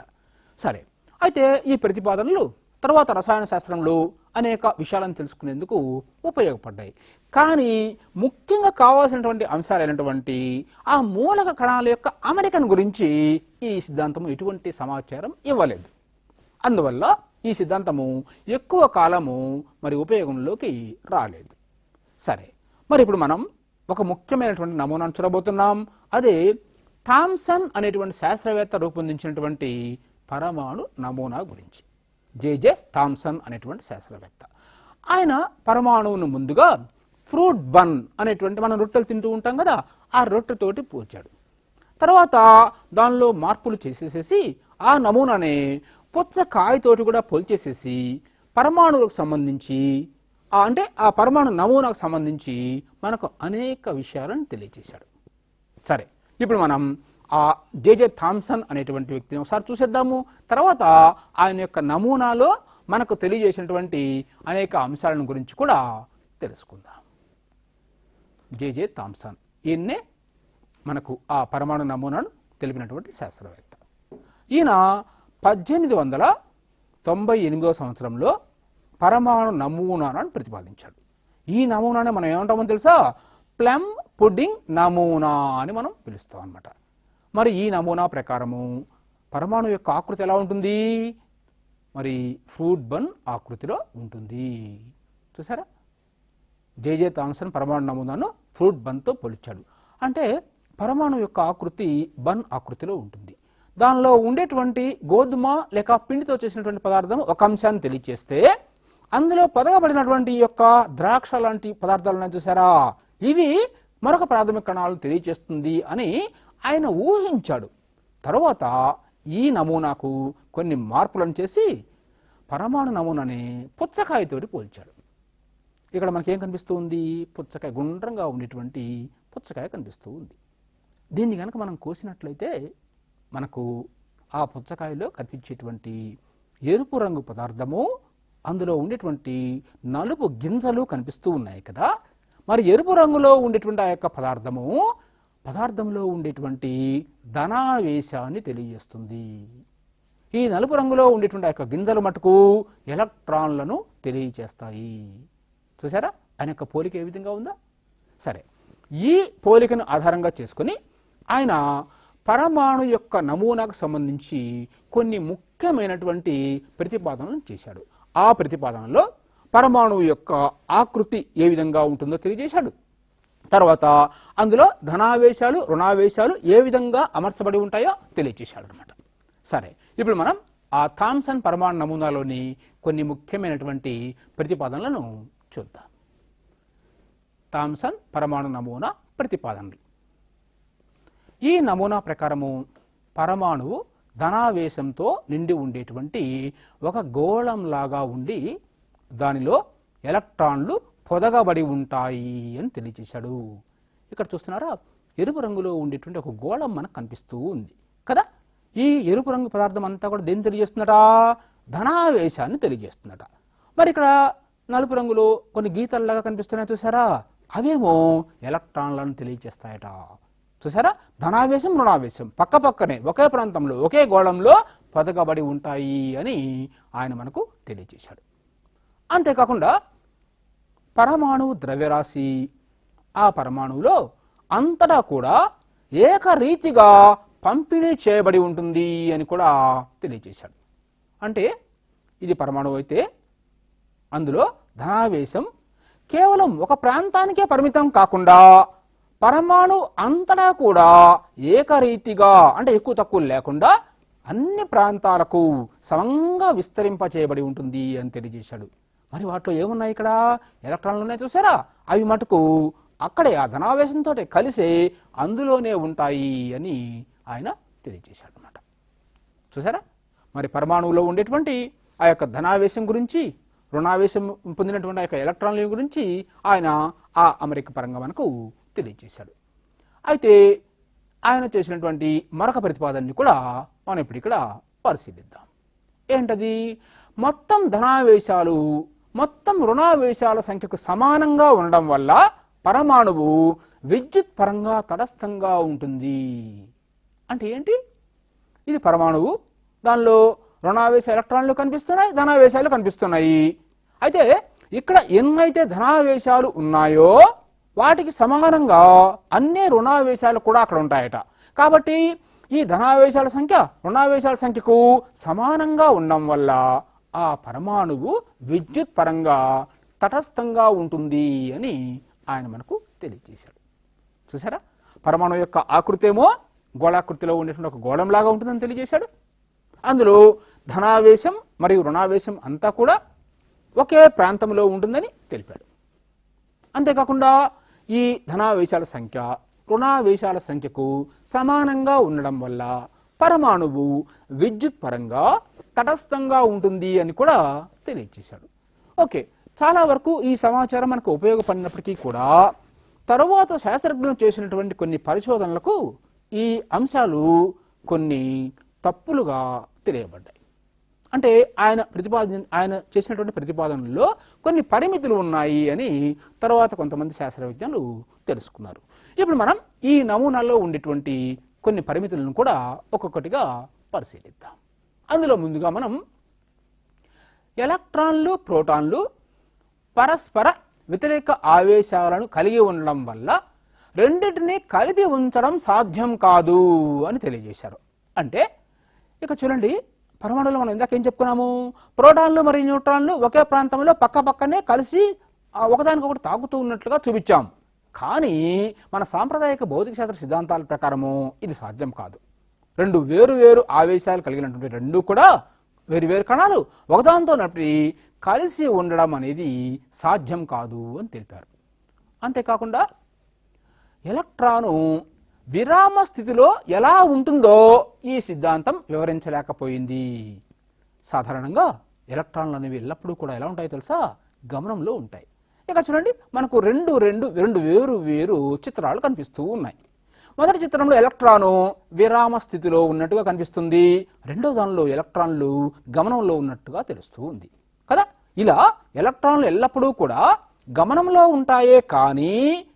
సరే, అయితే ఈ ప్రతిపాదనలు తర్వాత రసాయన శాస్త్రంలో అనేక విషయాలను తెలుసుకునేందుకు ఉపయోగపడ్డాయి. కానీ ముఖ్యంగా కావాల్సినటువంటి అంశాలైనటువంటి ఆ మూలక కణాల యొక్క అమరికను గురించి ఈ సిద్ధాంతము ఎటువంటి సమాచారం ఇవ్వలేదు. అందువల్ల ఈ సిద్ధాంతము ఎక్కువ కాలము మరి ఉపయోగంలోకి రాలేదు. సరే, మరి ఇప్పుడు మనం ఒక ముఖ్యమైనటువంటి నమూనాను చూడబోతున్నాం. అదే థామ్సన్ అనేటువంటి శాస్త్రవేత్త రూపొందించినటువంటి పరమాణు నమూనా గురించి. జే థామ్సన్ అనేటువంటి శాస్త్రవేత్త. ఆయన పరమాణువును ముందుగా ఫ్రూట్ బన్ అనేటువంటి మనం రొట్టెలు తింటూ ఉంటాం కదా, ఆ రొట్టెతోటి పోల్చాడు. తర్వాత దానిలో మార్పులు చేసేసేసి ఆ నమూనానే పుచ్చకాయతోటి కూడా పోల్చేసేసి పరమాణువులకు సంబంధించి అంటే ఆ పరమాణు నమూనాకు సంబంధించి మనకు అనేక విషయాలను తెలియజేశాడు. సరే, ఇప్పుడు మనం ఆ జే థామ్సన్ అనేటువంటి వ్యక్తిని ఒకసారి చూసేద్దాము. తర్వాత ఆయన యొక్క నమూనాలో మనకు తెలియజేసినటువంటి అనేక అంశాలను గురించి కూడా తెలుసుకుందాం. జే థామ్సన్ ఈయన్నే మనకు ఆ పరమాణు నమూనాను తెలిపినటువంటి శాస్త్రవేత్త. ఈయన 1898 సంవత్సరంలో పరమాణు నమూనాను ప్రతిపాదించాడు. ఈ నమూనానే మనం ఏమంటామో తెలుసా? ప్లమ్ పుడ్డింగ్ నమూనా అని మనం పిలుస్తాం అన్నమాట. మరి ఈ నమూనా ప్రకారము పరమాణు యొక్క ఆకృతి ఎలా ఉంటుంది? మరి ఫ్రూట్ బన్ ఆకృతిలో ఉంటుంది. చూసారా? జే థామ్సన్ పరమాణు నమూనాను ఫ్రూట్ బన్తో పోల్చాడు. అంటే పరమాణు యొక్క ఆకృతి బన్ ఆకృతిలో ఉంటుంది. దానిలో ఉండేటువంటి గోధుమ లేక పిండితో చేసినటువంటి పదార్థం ఒక అంశాన్ని తెలియచేస్తే, అందులో పొదగబడినటువంటి యొక్క ద్రాక్ష లాంటి పదార్థాలను చూసారా, ఇవి మరొక ప్రాథమిక కణాలను తెలియచేస్తుంది అని ఆయన ఊహించాడు. తర్వాత ఈ నమూనాకు కొన్ని మార్పులను చేసి పరమాణు నమూనాని పుచ్చకాయతోటి పోల్చాడు. ఇక్కడ మనకేం కనిపిస్తూ ఉంది? పుచ్చకాయ, గుండ్రంగా ఉండేటువంటి పుచ్చకాయ కనిపిస్తూ ఉంది. దీన్ని కనుక మనం కోసినట్లయితే మనకు ఆ పుచ్చకాయలో కనిపించేటువంటి ఎరుపు రంగు పదార్థము, అందులో ఉండేటువంటి నలుపు గింజలు కనిపిస్తూ ఉన్నాయి కదా. మరి ఎరుపు రంగులో ఉండేటువంటి ఆ యొక్క పదార్థంలో ఉండేటువంటి ధనావేశాన్ని తెలియజేస్తుంది. ఈ నలుపు రంగులో ఉండేటువంటి ఆ యొక్క గింజలు మటుకు ఎలక్ట్రాన్లను తెలియజేస్తాయి. చూసారా ఆయన యొక్క పోలిక ఏ విధంగా ఉందా? సరే, ఈ పోలికను ఆధారంగా చేసుకుని ఆయన పరమాణు యొక్క నమూనాకు సంబంధించి కొన్ని ముఖ్యమైనటువంటి ప్రతిపాదనలు చేశాడు. ఆ ప్రతిపాదనలో పరమాణువు యొక్క ఆకృతి ఏ విధంగా ఉంటుందో తెలియజేశాడు. తర్వాత అందులో ధనావేశాలు రుణావేశాలు ఏ విధంగా అమర్చబడి ఉంటాయో తెలియజేశాడు అనమాట. సరే, ఇప్పుడు మనం ఆ థామ్సన్ పరమాణు నమూనాలోని కొన్ని ముఖ్యమైనటువంటి ప్రతిపాదనలను చూద్దాం. థామ్సన్ పరమాణు నమూనా ప్రతిపాదనలు. ఈ నమూనా ప్రకారము పరమాణువు ధనావేశంతో నిండి ఉండేటువంటి ఒక గోళంలాగా ఉండి దానిలో ఎలక్ట్రాన్లు పొదగబడి ఉంటాయి అని తెలియజేశాడు. ఇక్కడ చూస్తున్నారా, ఎరుపు రంగులో ఉండేటువంటి ఒక గోళం మనకు కనిపిస్తూ ఉంది కదా. ఈ ఎరుపు రంగు పదార్థం అంతా కూడా దేన్ని తెలియజేస్తుందట? ధనావేశాన్ని తెలియజేస్తుందట. మరి ఇక్కడ నలుపు రంగులో కొన్ని గీతల్లాగా కనిపిస్తున్నాయి చూసారా, అవేమో ఎలక్ట్రాన్లను తెలియజేస్తాయట. చూసారా, ధనావేశం రుణావేశం పక్క పక్కనే ఒకే ప్రాంతంలో ఒకే గోళంలో పొదగబడి ఉంటాయి అని ఆయన మనకు తెలియజేశాడు. అంతేకాకుండా పరమాణువు ద్రవ్యరాశి, ఆ పరమాణువులో అంతటా కూడా ఏకరీతిగా పంపిణీ చేయబడి ఉంటుంది అని కూడా తెలియజేశాడు. అంటే ఇది పరమాణువు అయితే అందులో ధనావేశం కేవలం ఒక ప్రాంతానికే పరిమితం కాకుండా పరమాణు అంతటా కూడా ఏకరీతిగా అంటే ఎక్కువ తక్కువ లేకుండా అన్ని ప్రాంతాలకు సమంగా విస్తరింప చేయబడి ఉంటుంది అని తెలియజేశాడు. మరి వాటిలో ఏమున్నాయి? ఇక్కడ ఎలక్ట్రాన్లు ఉన్నాయి చూసారా, అవి మటుకు అక్కడే ఆ ధనావేశంతో కలిసి అందులోనే ఉంటాయి అని ఆయన తెలియజేశాడు అన్నమాట. చూసారా, మరి పరమాణువులో ఉండేటువంటి ఆ యొక్క ధనావేశం గురించి, రుణావేశం పొందినటువంటి ఆ యొక్క ఎలక్ట్రాన్ల గురించి ఆయన ఆ అమరిక పరంగా మనకు తెలియజేశాడు. అయితే ఆయన చేసినటువంటి మరొక ప్రతిపాదనని కూడా మనం ఇప్పుడు ఇక్కడ పరిశీలిద్దాం. ఏంటది? మొత్తం ధనావేశాలు మొత్తం రుణావేశాల సంఖ్యకు సమానంగా ఉండడం వల్ల పరమాణువు విద్యుత్ పరంగా తటస్థంగా ఉంటుంది. అంటే ఏంటి? ఇది పరమాణువు, దానిలో రుణావేశ ఎలక్ట్రాన్లు కనిపిస్తున్నాయి, ధనావేశాలు కనిపిస్తున్నాయి. అయితే ఇక్కడ ఎన్నైతే ధనావేశాలు ఉన్నాయో వాటికి సమానంగా అన్ని రుణావేశాలు కూడా అక్కడ ఉంటాయట. కాబట్టి ఈ ధనావేశాల సంఖ్య రుణావేశాల సంఖ్యకు సమానంగా ఉండడం వల్ల ఆ పరమాణువు విద్యుత్ పరంగా తటస్థంగా ఉంటుంది అని ఆయన మనకు తెలియజేశాడు. చూసారా, పరమాణువు యొక్క ఆకృతి ఏమో గోళాకృతిలో ఉండేటువంటి ఒక గోళంలాగా ఉంటుందని తెలియజేశాడు. అందులో ధనావేశం మరియు రుణావేశం అంతా కూడా ఒకే ప్రాంతంలో ఉంటుందని తెలిపాడు. అంతేకాకుండా ఈ ధనావేశాల సంఖ్య రుణావేశాల సంఖ్యకు సమానంగా ఉండడం వల్ల పరమాణువు విద్యుత్ పరంగా తటస్థంగా ఉంటుంది అని కూడా తెలియజేశాడు. ఓకే, చాలా వరకు ఈ సమాచారం మనకు ఉపయోగపడినప్పటికీ కూడా తరువాత శాస్త్రజ్ఞులు చేసినటువంటి కొన్ని పరిశోధనలకు ఈ అంశాలు కొన్ని తప్పులుగా తెలియబడ్డాయి. అంటే ఆయన చేసినటువంటి ప్రతిపాదనల్లో కొన్ని పరిమితులు ఉన్నాయి అని తర్వాత కొంతమంది శాస్త్రవేత్తలు తెలుసుకున్నారు. ఇప్పుడు మనం ఈ నమూనాల్లో ఉండేటువంటి కొన్ని పరిమితులను కూడా ఒక్కొక్కటిగా పరిశీలిద్దాం. అందులో ముందుగా మనం ఎలక్ట్రాన్లు ప్రోటాన్లు పరస్పర వ్యతిరేక ఆవేశాలను కలిగి ఉండడం వల్ల రెండింటినీ కలిపి ఉంచడం సాధ్యం కాదు అని తెలియజేశారు. అంటే ఇక చూడండి, పరమాణువులో మనం ఇందాక ఏం చెప్పుకున్నాము, ప్రోటాన్లు మరియు న్యూట్రాన్లు ఒకే ప్రాంతంలో పక్క పక్కనే కలిసి ఒకదానికొకటి తాకుతూ ఉన్నట్లుగా చూపించాం. కానీ మన సాంప్రదాయిక భౌతిక శాస్త్ర సిద్ధాంతాల ప్రకారము ఇది సాధ్యం కాదు. రెండు వేరు ఆవేశాలు కలిగినటువంటి రెండు కూడా వేరు కణాలు ఒకదానితో నడిపి కలిసి ఉండడం అనేది సాధ్యం కాదు అని తెలిపారు. అంతేకాకుండా ఎలక్ట్రాను విరామ స్థితిలో ఎలా ఉంటుందో ఈ సిద్ధాంతం వివరించలేకపోయింది. సాధారణంగా ఎలక్ట్రాన్లు అనేవి ఎల్లప్పుడూ కూడా ఎలా ఉంటాయో తెలుసా, గమనంలో ఉంటాయి. ఇక్కడ చూడండి, మనకు రెండు వేరు చిత్రాలు కనిపిస్తూ ఉన్నాయి. మొదటి చిత్రంలో ఎలక్ట్రాను విరామ స్థితిలో ఉన్నట్టుగా కనిపిస్తుంది, రెండో దానిలో ఎలక్ట్రాన్లు గమనంలో ఉన్నట్టుగా తెలుస్తూ ఉంది కదా. ఇలా ఎలక్ట్రాన్లు ఎల్లప్పుడూ కూడా గమనంలో ఉంటాయే కానీ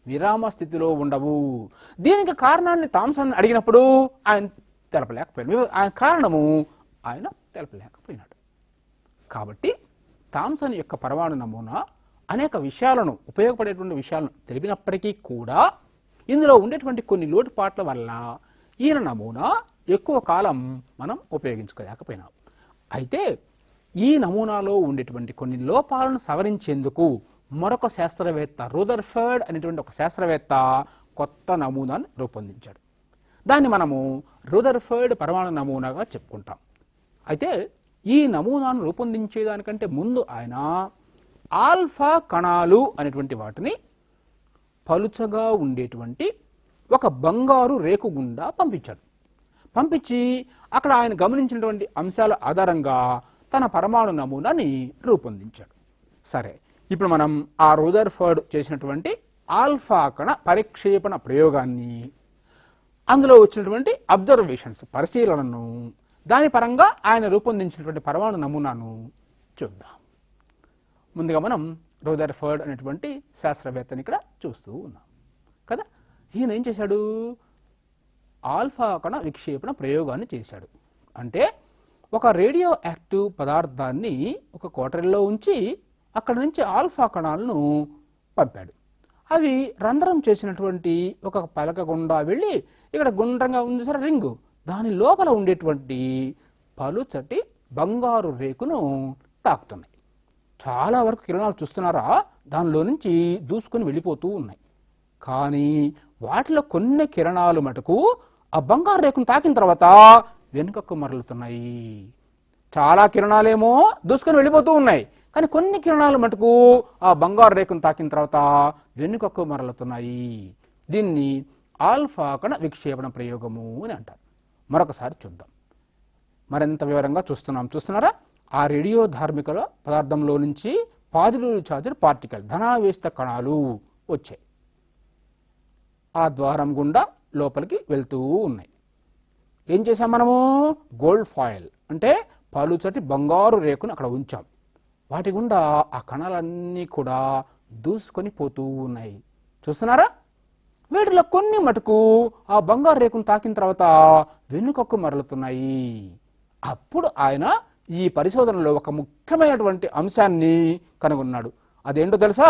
విరామ స్థితిలో ఉండవు. దీనికి కారణాన్ని థామ్సన్ అడిగినప్పుడు ఆయన తెలపలేకపోయాడు. ఆయన తెలపలేకపోయినాడు. కాబట్టి థామ్సన్ యొక్క పరమాణు నమూనా అనేక విషయాలను ఉపయోగపడేటువంటి విషయాలను తెలిపినప్పటికీ కూడా ఇందులో ఉండేటువంటి కొన్ని లోటుపాట్ల వల్ల ఈయన నమూనా ఎక్కువ కాలం మనం ఉపయోగించుకోలేకపోయినాం. అయితే ఈ నమూనాలో ఉండేటువంటి కొన్ని లోపాలను సవరించేందుకు మరొక శాస్త్రవేత్త రూదర్ఫర్డ్ అనేటువంటి ఒక శాస్త్రవేత్త కొత్త నమూనాను రూపొందించాడు. దాన్ని మనము రూదర్ఫర్డ్ పరమాణు నమూనాగా చెప్పుకుంటాం. అయితే ఈ నమూనాను రూపొందించేదానికంటే ముందు ఆయన ఆల్ఫా కణాలు అనేటువంటి వాటిని పలుచగా ఉండేటువంటి ఒక బంగారు రేకు గుండా పంపించాడు. పంపించి అక్కడ ఆయన గమనించినటువంటి అంశాల ఆధారంగా తన పరమాణు నమూనాని రూపొందించాడు. సరే, ఇప్పుడు మనం ఆ రూదర్ఫర్డ్ చేసినటువంటి ఆల్ఫా కణ పరిక్షేపణ ప్రయోగాన్ని, అందులో వచ్చినటువంటి అబ్జర్వేషన్స్ పరిశీలనను, దాని పరంగా ఆయన రూపొందించినటువంటి పరమాణు నమూనాను చూద్దాం. ముందుగా మనం రూదర్ఫర్డ్ అనేటువంటి శాస్త్రవేత్తని ఇక్కడ చూస్తూ ఉన్నాం కదా. ఈయన ఏం చేశాడు, ఆల్ఫా కణ విక్షేపణ ప్రయోగాన్ని చేశాడు. అంటే ఒక రేడియో యాక్టివ్ పదార్థాన్ని ఒక కోటరీలో ఉంచి అక్కడ నుంచి ఆల్ఫా కణాలను పంపాడు. అవి రంధ్రం చేసినటువంటి ఒక పలక గుండా వెళ్ళి ఇక్కడ గుండ్రంగా ఉంది సరే రింగు, దాని లోపల ఉండేటువంటి పలుచటి బంగారు రేకును తాకుతున్నాయి. చాలా వరకు కిరణాలు చూస్తున్నారా, దానిలో నుంచి దూసుకొని వెళ్ళిపోతూ ఉన్నాయి. కానీ వాటిలో కొన్ని కిరణాలు మటుకు ఆ బంగారు రేకును తాకిన తర్వాత వెనుకకు మరలుతున్నాయి. చాలా కిరణాలేమో దూసుకొని వెళ్ళిపోతూ ఉన్నాయి, కానీ కొన్ని కిరణాలు మటుకు ఆ బంగారు రేకును తాకిన తర్వాత వెనుకకు మరలుతున్నాయి. దీన్ని ఆల్ఫా కణ విక్షేపణ ప్రయోగము అని అంటారు. మరొకసారి చూద్దాం, మరింత వివరంగా చూస్తున్నారా. ఆ రేడియో ధార్మిక పదార్థంలో నుంచి పాజిటివ్ ఛార్జ్డ్ పార్టికల్ ధనావేశ కణాలు వచ్చాయి. ఆ ద్వారం గుండా లోపలికి వెళ్తూ ఉన్నాయి. ఏం చేసాం మనము, గోల్డ్ ఫాయిల్ అంటే పలుచటి బంగారు రేకును అక్కడ ఉంచాం. వాటి గుండా ఆ కణాలన్నీ కూడా దూసుకొని పోతూ ఉన్నాయి. చూస్తున్నారా, వీటిలో కొన్ని మటుకు ఆ బంగారు రేకును తాకిన తర్వాత వెనుకకు మరలుతున్నాయి. అప్పుడు ఆయన ఈ పరిశోధనలో ఒక ముఖ్యమైనటువంటి అంశాన్ని కనుగొన్నాడు. అదేంటో తెలుసా,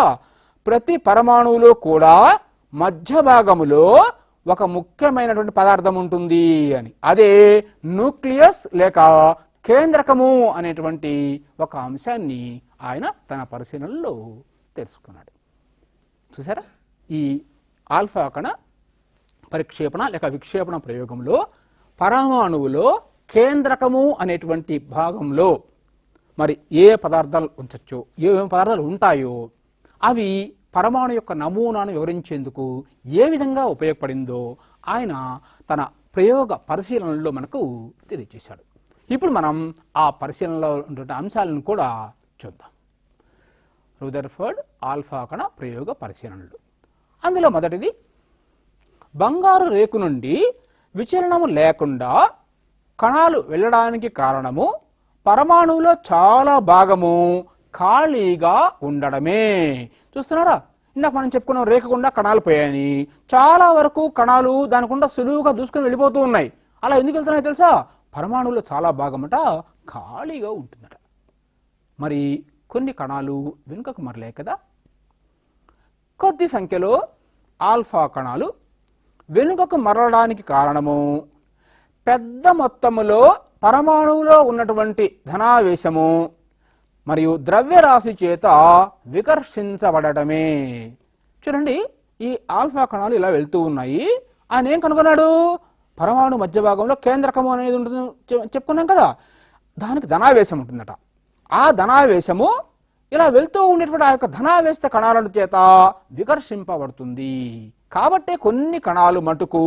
ప్రతి పరమాణువులో కూడా మధ్య భాగములో ఒక ముఖ్యమైనటువంటి పదార్థం ఉంటుంది అని. అదే న్యూక్లియస్ లేక కేంద్రకము అనేటువంటి ఒక అంశాన్ని ఆయన తన పరిశీలనలో తెలుసుకున్నాడు. చూసారా, ఈ ఆల్ఫా కణ పరిక్షేపణ లేక విక్షేపణ ప్రయోగంలో పరమాణువులో కేంద్రకము అనేటువంటి భాగంలో మరి ఏ పదార్థాలు ఉంచచ్చో, ఏ పదార్థాలు ఉంటాయో అవి పరమాణు యొక్క నమూనాను వివరించేందుకు ఏ విధంగా ఉపయోగపడిందో ఆయన తన ప్రయోగ పరిశీలనలో మనకు తెలియజేశాడు. ఇప్పుడు మనం ఆ పరిశీలనలో ఉండే అంశాలను కూడా చూద్దాం. రూదర్ఫర్డ్ ఆల్ఫా కణ ప్రయోగ పరిశీలనలు. అందులో మొదటిది, బంగారు రేకు నుండి విచలనము లేకుండా కణాలు వెళ్ళడానికి కారణము పరమాణువులో చాలా భాగము ఖాళీగా ఉండడమే. చూస్తున్నారా, ఇందాక మనం చెప్పుకున్నాం రేఖ గుండా కణాలు పోయాయని. చాలా వరకు కణాలు దానికుండా సులువుగా దూసుకొని వెళ్ళిపోతూ ఉన్నాయి. అలా ఎందుకు వెళ్తున్నాయో తెలుసా? పరమాణువులో చాలా భాగమట ఖాళీగా ఉంటుందట. మరి కొన్ని కణాలు వెనుకకు మరలే కదా. కొద్ది సంఖ్యలో ఆల్ఫా కణాలు వెనుకకు మరలడానికి కారణము పెద్ద మొత్తములో పరమాణువులో ఉన్నటువంటి ధనావేశము మరియు ద్రవ్యరాశి చేత వికర్షించబడటమే. చూడండి, ఈ ఆల్ఫా కణాలు ఇలా వెళ్తూ ఉన్నాయి. ఆయన ఏం కనుగొన్నాడు? పరమాణు మధ్య భాగంలో కేంద్రకము అనేది ఉంటుంది చెప్పుకున్నాం కదా, దానికి ధనావేశం ఉంటుందట. ఆ ధనావేశము ఇలా వెళ్తూ ఉండేటువంటి ఆ యొక్క ధనావేశ కణాల చేత వికర్షింపబడుతుంది. కాబట్టి కొన్ని కణాలు మటుకు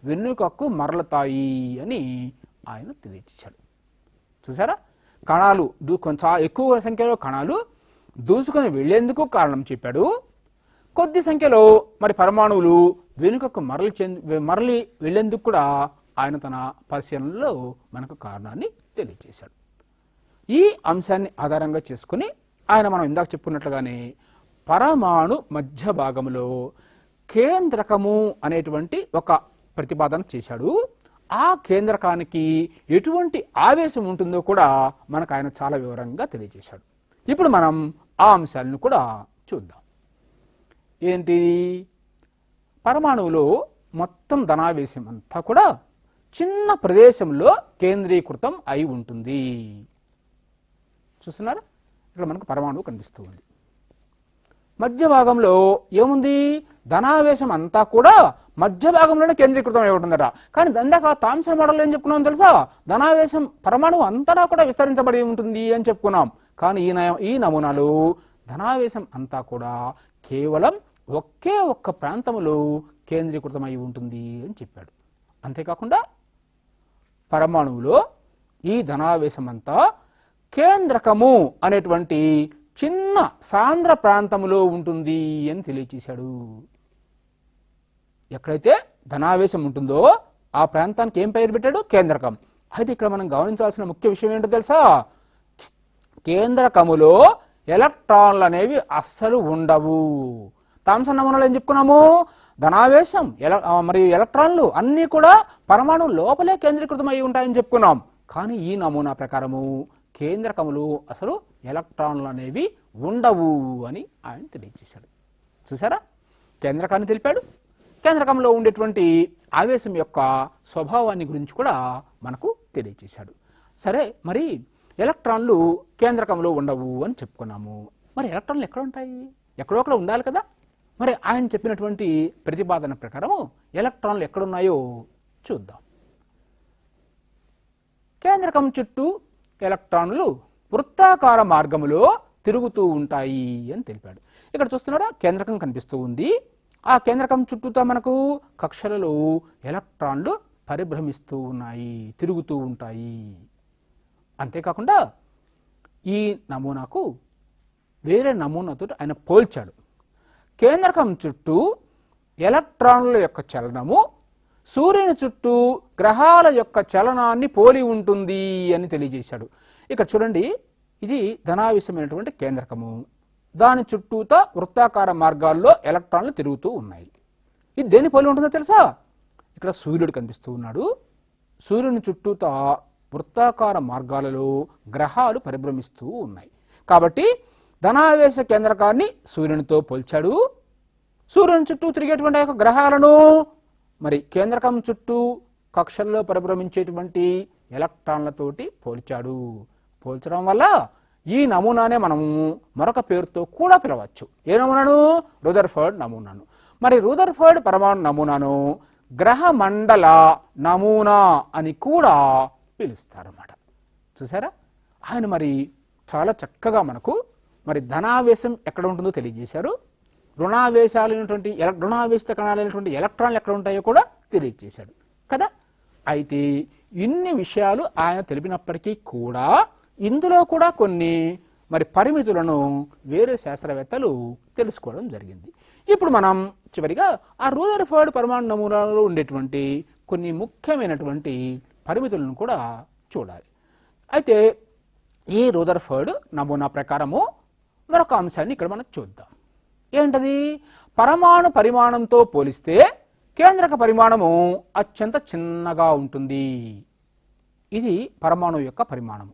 వెనుకకు మరలుతాయి అని ఆయన తెలియచేశాడు. చూసారా, కణాలు కొంచెం ఎక్కువ సంఖ్యలో కణాలు దూసుకొని వెళ్లేందుకు కారణం చెప్పాడు. కొద్ది సంఖ్యలో మరి పరమాణువులు వెనుకకు మరలి వెళ్లేందుకు కూడా ఆయన తన పరిశీలనలో మనకు కారణాన్ని తెలియజేశాడు. ఈ అంశాన్ని ఆధారంగా చేసుకుని ఆయన మనం ఇందాక చెప్పుకున్నట్లుగానే పరమాణు మధ్య భాగంలో కేంద్రకము అనేటువంటి ఒక ప్రతిపాదన చేశాడు. ఆ కేంద్రకానికి ఎటువంటి ఆవేశం ఉంటుందో కూడా మనకు ఆయన చాలా వివరంగా తెలియజేశాడు. ఇప్పుడు మనం ఆ అంశాలను కూడా చూద్దాం. ఏంటి? పరమాణువులో మొత్తం ధనావేశం అంతా కూడా చిన్న ప్రదేశంలో కేంద్రీకృతం అయి ఉంటుంది. చూస్తున్నారా, ఇక్కడ మనకు పరమాణువు కనిపిస్తూ ఉంది. మధ్య భాగంలో ఏముంది? ధనావేశం అంతా కూడా మధ్య భాగంలోనే కేంద్రీకృతం అయి ఉంటుందట. కానీ ఇందాక థామ్సన్ మోడల్ ఏం చెప్పుకున్నాం తెలుసా? ధనావేశం పరమాణువు అంతటా కూడా విస్తరించబడి ఉంటుంది అని చెప్పుకున్నాం. కానీ ఈ నమూనాలు ధనావేశం అంతా కూడా కేవలం ఒకే ఒక్క ప్రాంతంలో కేంద్రీకృతమై ఉంటుంది అని చెప్పాడు. అంతేకాకుండా పరమాణువులో ఈ ధనావేశం అంతా కేంద్రకము అనేటువంటి చిన్న సాంద్ర ప్రాంతంలో ఉంటుంది అని తెలియచేశాడు. ఎక్కడైతే ధనావేశం ఉంటుందో ఆ ప్రాంతానికి ఏం పేరు పెట్టాడు? కేంద్రకం. అయితే ఇక్కడ మనం గమనించాల్సిన ముఖ్య విషయం ఏంటో తెలుసా? కేంద్రకములో ఎలక్ట్రాన్లు అనేవి అస్సలు ఉండవు. థామ్సన్ నమూనాలు ఏం చెప్పుకున్నాము? ధనావేశం మరియు ఎలక్ట్రాన్లు అన్నీ కూడా పరమాణు లోపలే కేంద్రీకృతమై ఉంటాయని చెప్పుకున్నాం. కానీ ఈ నమూనా ప్రకారము కేంద్రకములు అసలు ఎలక్ట్రాన్లు అనేవి ఉండవు అని ఆయన తెలియజేశాడు. చూసారా, కేంద్రకాన్ని తెలిపాడు. కేంద్రకంలో ఉండేటువంటి ఆవేశం యొక్క స్వభావాన్ని గురించి కూడా మనకు తెలియజేశాడు. సరే, మరి ఎలక్ట్రాన్లు కేంద్రకంలో ఉండవు అని చెప్పుకున్నాము. మరి ఎలక్ట్రాన్లు ఎక్కడ ఉంటాయి? ఎక్కడొక్కడ ఉండాలి కదా. మరి ఆయన చెప్పినటువంటి ప్రతిపాదన ప్రకారము ఎలక్ట్రాన్లు ఎక్కడున్నాయో చూద్దాం. కేంద్రకం చుట్టూ ఎలక్ట్రాన్లు వృత్తాకార మార్గములో తిరుగుతూ ఉంటాయి అని తెలిపాడు. ఇక్కడ చూస్తున్నారా, కేంద్రకం కనిపిస్తూ ఉంది. ఆ కేంద్రకం చుట్టూతో మనకు కక్షలలో ఎలక్ట్రాన్లు పరిభ్రమిస్తూ ఉన్నాయి, తిరుగుతూ ఉంటాయి. అంతేకాకుండా ఈ నమూనాకు వేరే నమూనాతో ఆయన పోల్చాడు. కేంద్రకం చుట్టూ ఎలక్ట్రాన్ల యొక్క చలనము సూర్యుని చుట్టూ గ్రహాల యొక్క చలనాన్ని పోలి ఉంటుంది అని తెలియజేశాడు. ఇక్కడ చూడండి, ఇది ధనావేశమైనటువంటి కేంద్రకము. దాని చుట్టూతా వృత్తాకార మార్గాల్లో ఎలక్ట్రాన్లు తిరుగుతూ ఉన్నాయి. ఇది దేని పోలి ఉంటుందో తెలుసా? ఇక్కడ సూర్యుడు కనిపిస్తూ ఉన్నాడు. సూర్యుని చుట్టూతా వృత్తాకార మార్గాలలో గ్రహాలు పరిభ్రమిస్తూ ఉన్నాయి. కాబట్టి ధనావేశ కేంద్రకాన్ని సూర్యునితో పోల్చాడు. సూర్యుని చుట్టూ తిరిగేటువంటి యొక్క గ్రహాలను మరి కేంద్రకం చుట్టూ కక్షల్లో పరిభ్రమించేటువంటి ఎలక్ట్రాన్లతోటి పోల్చాడు. పోల్చడం వల్ల ఈ నమూనానే మనము మరొక పేరుతో కూడా పిలవచ్చు. ఏ నమూనాను? రూదర్ఫర్డ్ నమూనాను. మరి రూదర్ఫర్డ్ పరమాణు నమూనాను గ్రహ మండల నమూనా అని కూడా పిలుస్తారన్నమాట. చూసారా, ఆయన మరి చాలా చక్కగా మనకు మరి ధనావేశం ఎక్కడ ఉంటుందో తెలియజేశారు, రుణావేశిత కణాలైనటువంటి ఎలక్ట్రాన్లు ఎక్కడ ఉంటాయో కూడా తెలియజేశాడు కదా. అయితే ఇన్ని విషయాలు ఆయన తెలిపినప్పటికీ కూడా ఇందులో కూడా కొన్ని మరి పరిమితులను వేరే శాస్త్రవేత్తలు తెలుసుకోవడం జరిగింది. ఇప్పుడు మనం చివరిగా ఆ రూదర్ఫర్డ్ పరమాణు నమూనాలో ఉండేటువంటి కొన్ని ముఖ్యమైనటువంటి పరిమితులను కూడా చూడాలి. అయితే ఈ రూదర్ఫర్డ్ నమూనా ప్రకారము మరొక అంశాన్ని ఇక్కడ మనం చూద్దాం. ఏంటది? పరమాణు పరిమాణంతో పోలిస్తే కేంద్రక పరిమాణము అత్యంత చిన్నగా ఉంటుంది. ఇది పరమాణువు యొక్క పరిమాణము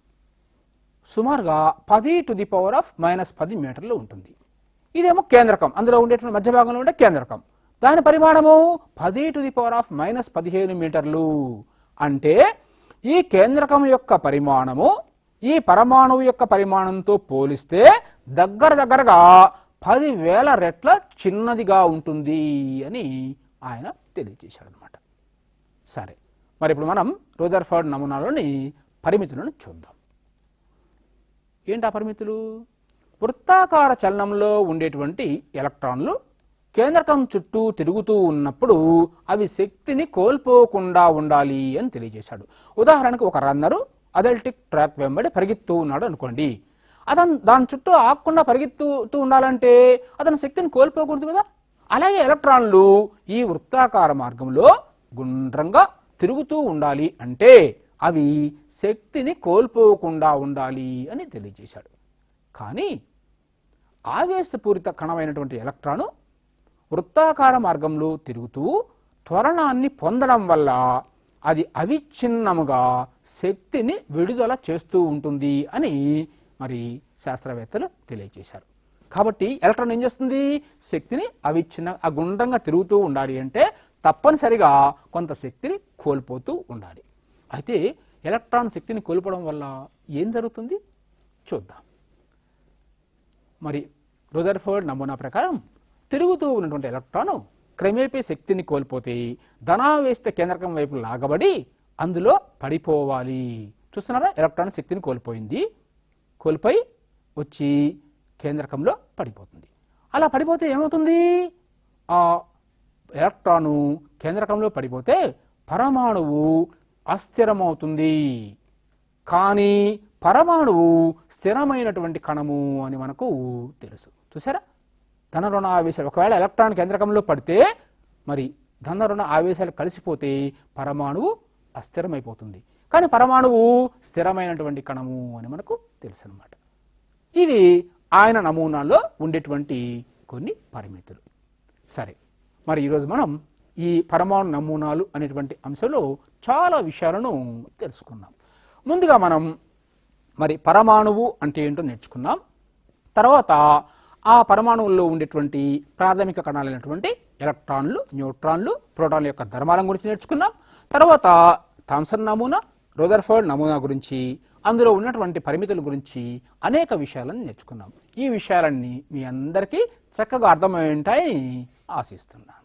సుమారుగా 10⁻⁻10 మీటర్లు ఉంటుంది. ఇదేమో కేంద్రకం, అందులో ఉండేటువంటి మధ్య భాగంలో ఉండే కేంద్రకం, దాని పరిమాణము 10⁻15 మీటర్లు. అంటే ఈ కేంద్రకం యొక్క పరిమాణము ఈ పరమాణువు యొక్క పరిమాణంతో పోలిస్తే దగ్గరగా 10,000 రెట్ల చిన్నదిగా ఉంటుంది అని ఆయన తెలియజేశాడు అన్నమాట. సరే, మరి ఇప్పుడు మనం రూదర్ఫర్డ్ నమూనాలోని పరిమితులను చూద్దాం. ఏంటి ఆ పరిమితులు? వృత్తాకార చలనంలో ఉండేటువంటి ఎలక్ట్రాన్లు కేంద్రకం చుట్టూ తిరుగుతూ ఉన్నప్పుడు అవి శక్తిని కోల్పోకుండా ఉండాలి అని తెలియజేశాడు. ఉదాహరణకు ఒక రన్నరు అథ్లెటిక్ ట్రాక్ వెంబడి పరిగెత్తూ ఉన్నాడు అనుకోండి, అతను దాని చుట్టూ ఆగకుండా పరిగెత్తుతూ ఉండాలంటే అతను శక్తిని కోల్పోకూడదు కదా. అలాగే ఎలక్ట్రాన్లు ఈ వృత్తాకార మార్గంలో గుండ్రంగా తిరుగుతూ ఉండాలి అంటే అవి శక్తిని కోల్పోకుండా ఉండాలి అని తెలియజేశాడు. కానీ ఆవేశపూరిత కణమైనటువంటి ఎలక్ట్రాను వృత్తాకార మార్గంలో తిరుగుతూ త్వరణాన్ని పొందడం వల్ల అది అవిచ్ఛిన్నముగా శక్తిని విడుదల చేస్తూ ఉంటుంది అని మరి శాస్త్రవేత్తలు తెలియజేశారు. కాబట్టి ఎలక్ట్రాన్ ఏం చేస్తుంది? శక్తిని ఆ గుండ్రంగా తిరుగుతూ ఉండాలి అంటే తప్పనిసరిగా కొంత శక్తిని కోల్పోతూ ఉండాలి. అయితే ఎలక్ట్రాన్ శక్తిని కోల్పోవడం వల్ల ఏం జరుగుతుంది చూద్దాం. మరి రూదర్ఫర్డ్ నమూనా ప్రకారం తిరుగుతూ ఉన్నటువంటి ఎలక్ట్రాను క్రమేపీ శక్తిని కోల్పోతే ధనావేశిత కేంద్రకం వైపు లాగబడి అందులో పడిపోవాలి. చూస్తున్నారా, ఎలక్ట్రాన్ శక్తిని కోల్పోయి వచ్చి కేంద్రకంలో పడిపోతుంది. అలా పడిపోతే ఏమవుతుంది? ఆ ఎలక్ట్రాను కేంద్రకంలో పడిపోతే పరమాణువు అస్థిరమవుతుంది. కానీ పరమాణువు స్థిరమైనటువంటి కణము అని మనకు తెలుసు. చూసారా, ధనరుణ ఆవేశాలు ఒకవేళ ఎలక్ట్రాన్ కేంద్రకంలో పడితే మరి ధనరుణ ఆవేశాలు కలిసిపోతే పరమాణువు అస్థిరమైపోతుంది. కానీ పరమాణువు స్థిరమైనటువంటి కణము అని మనకు తెలుసు అన్నమాట. ఇవి ఆయన నమూనాలో ఉండేటువంటి కొన్ని పరిమితులు. సరే, మరి ఈరోజు మనం ఈ పరమాణు నమూనాలు అనేటువంటి అంశంలో చాలా విషయాలను తెలుసుకున్నాం. ముందుగా మనం మరి పరమాణువు అంటే ఏంటో నేర్చుకున్నాం. తర్వాత ఆ పరమాణువుల్లో ఉండేటువంటి ప్రాథమిక కణాలైనటువంటి ఎలక్ట్రాన్లు, న్యూట్రాన్లు, ప్రోటాన్ల యొక్క ధర్మాల గురించి నేర్చుకున్నాం. తర్వాత థామ్సన్ నమూనా, రూదర్ఫర్డ్ నమూనా గురించి, అందులో ఉన్నటువంటి పరిమితుల గురించి అనేక విషయాలను నేర్చుకున్నాం. ఈ విషయాలన్నీ మీ అందరికీ చక్కగా అర్థమై ఉంటాయని ఆశిస్తున్నాను.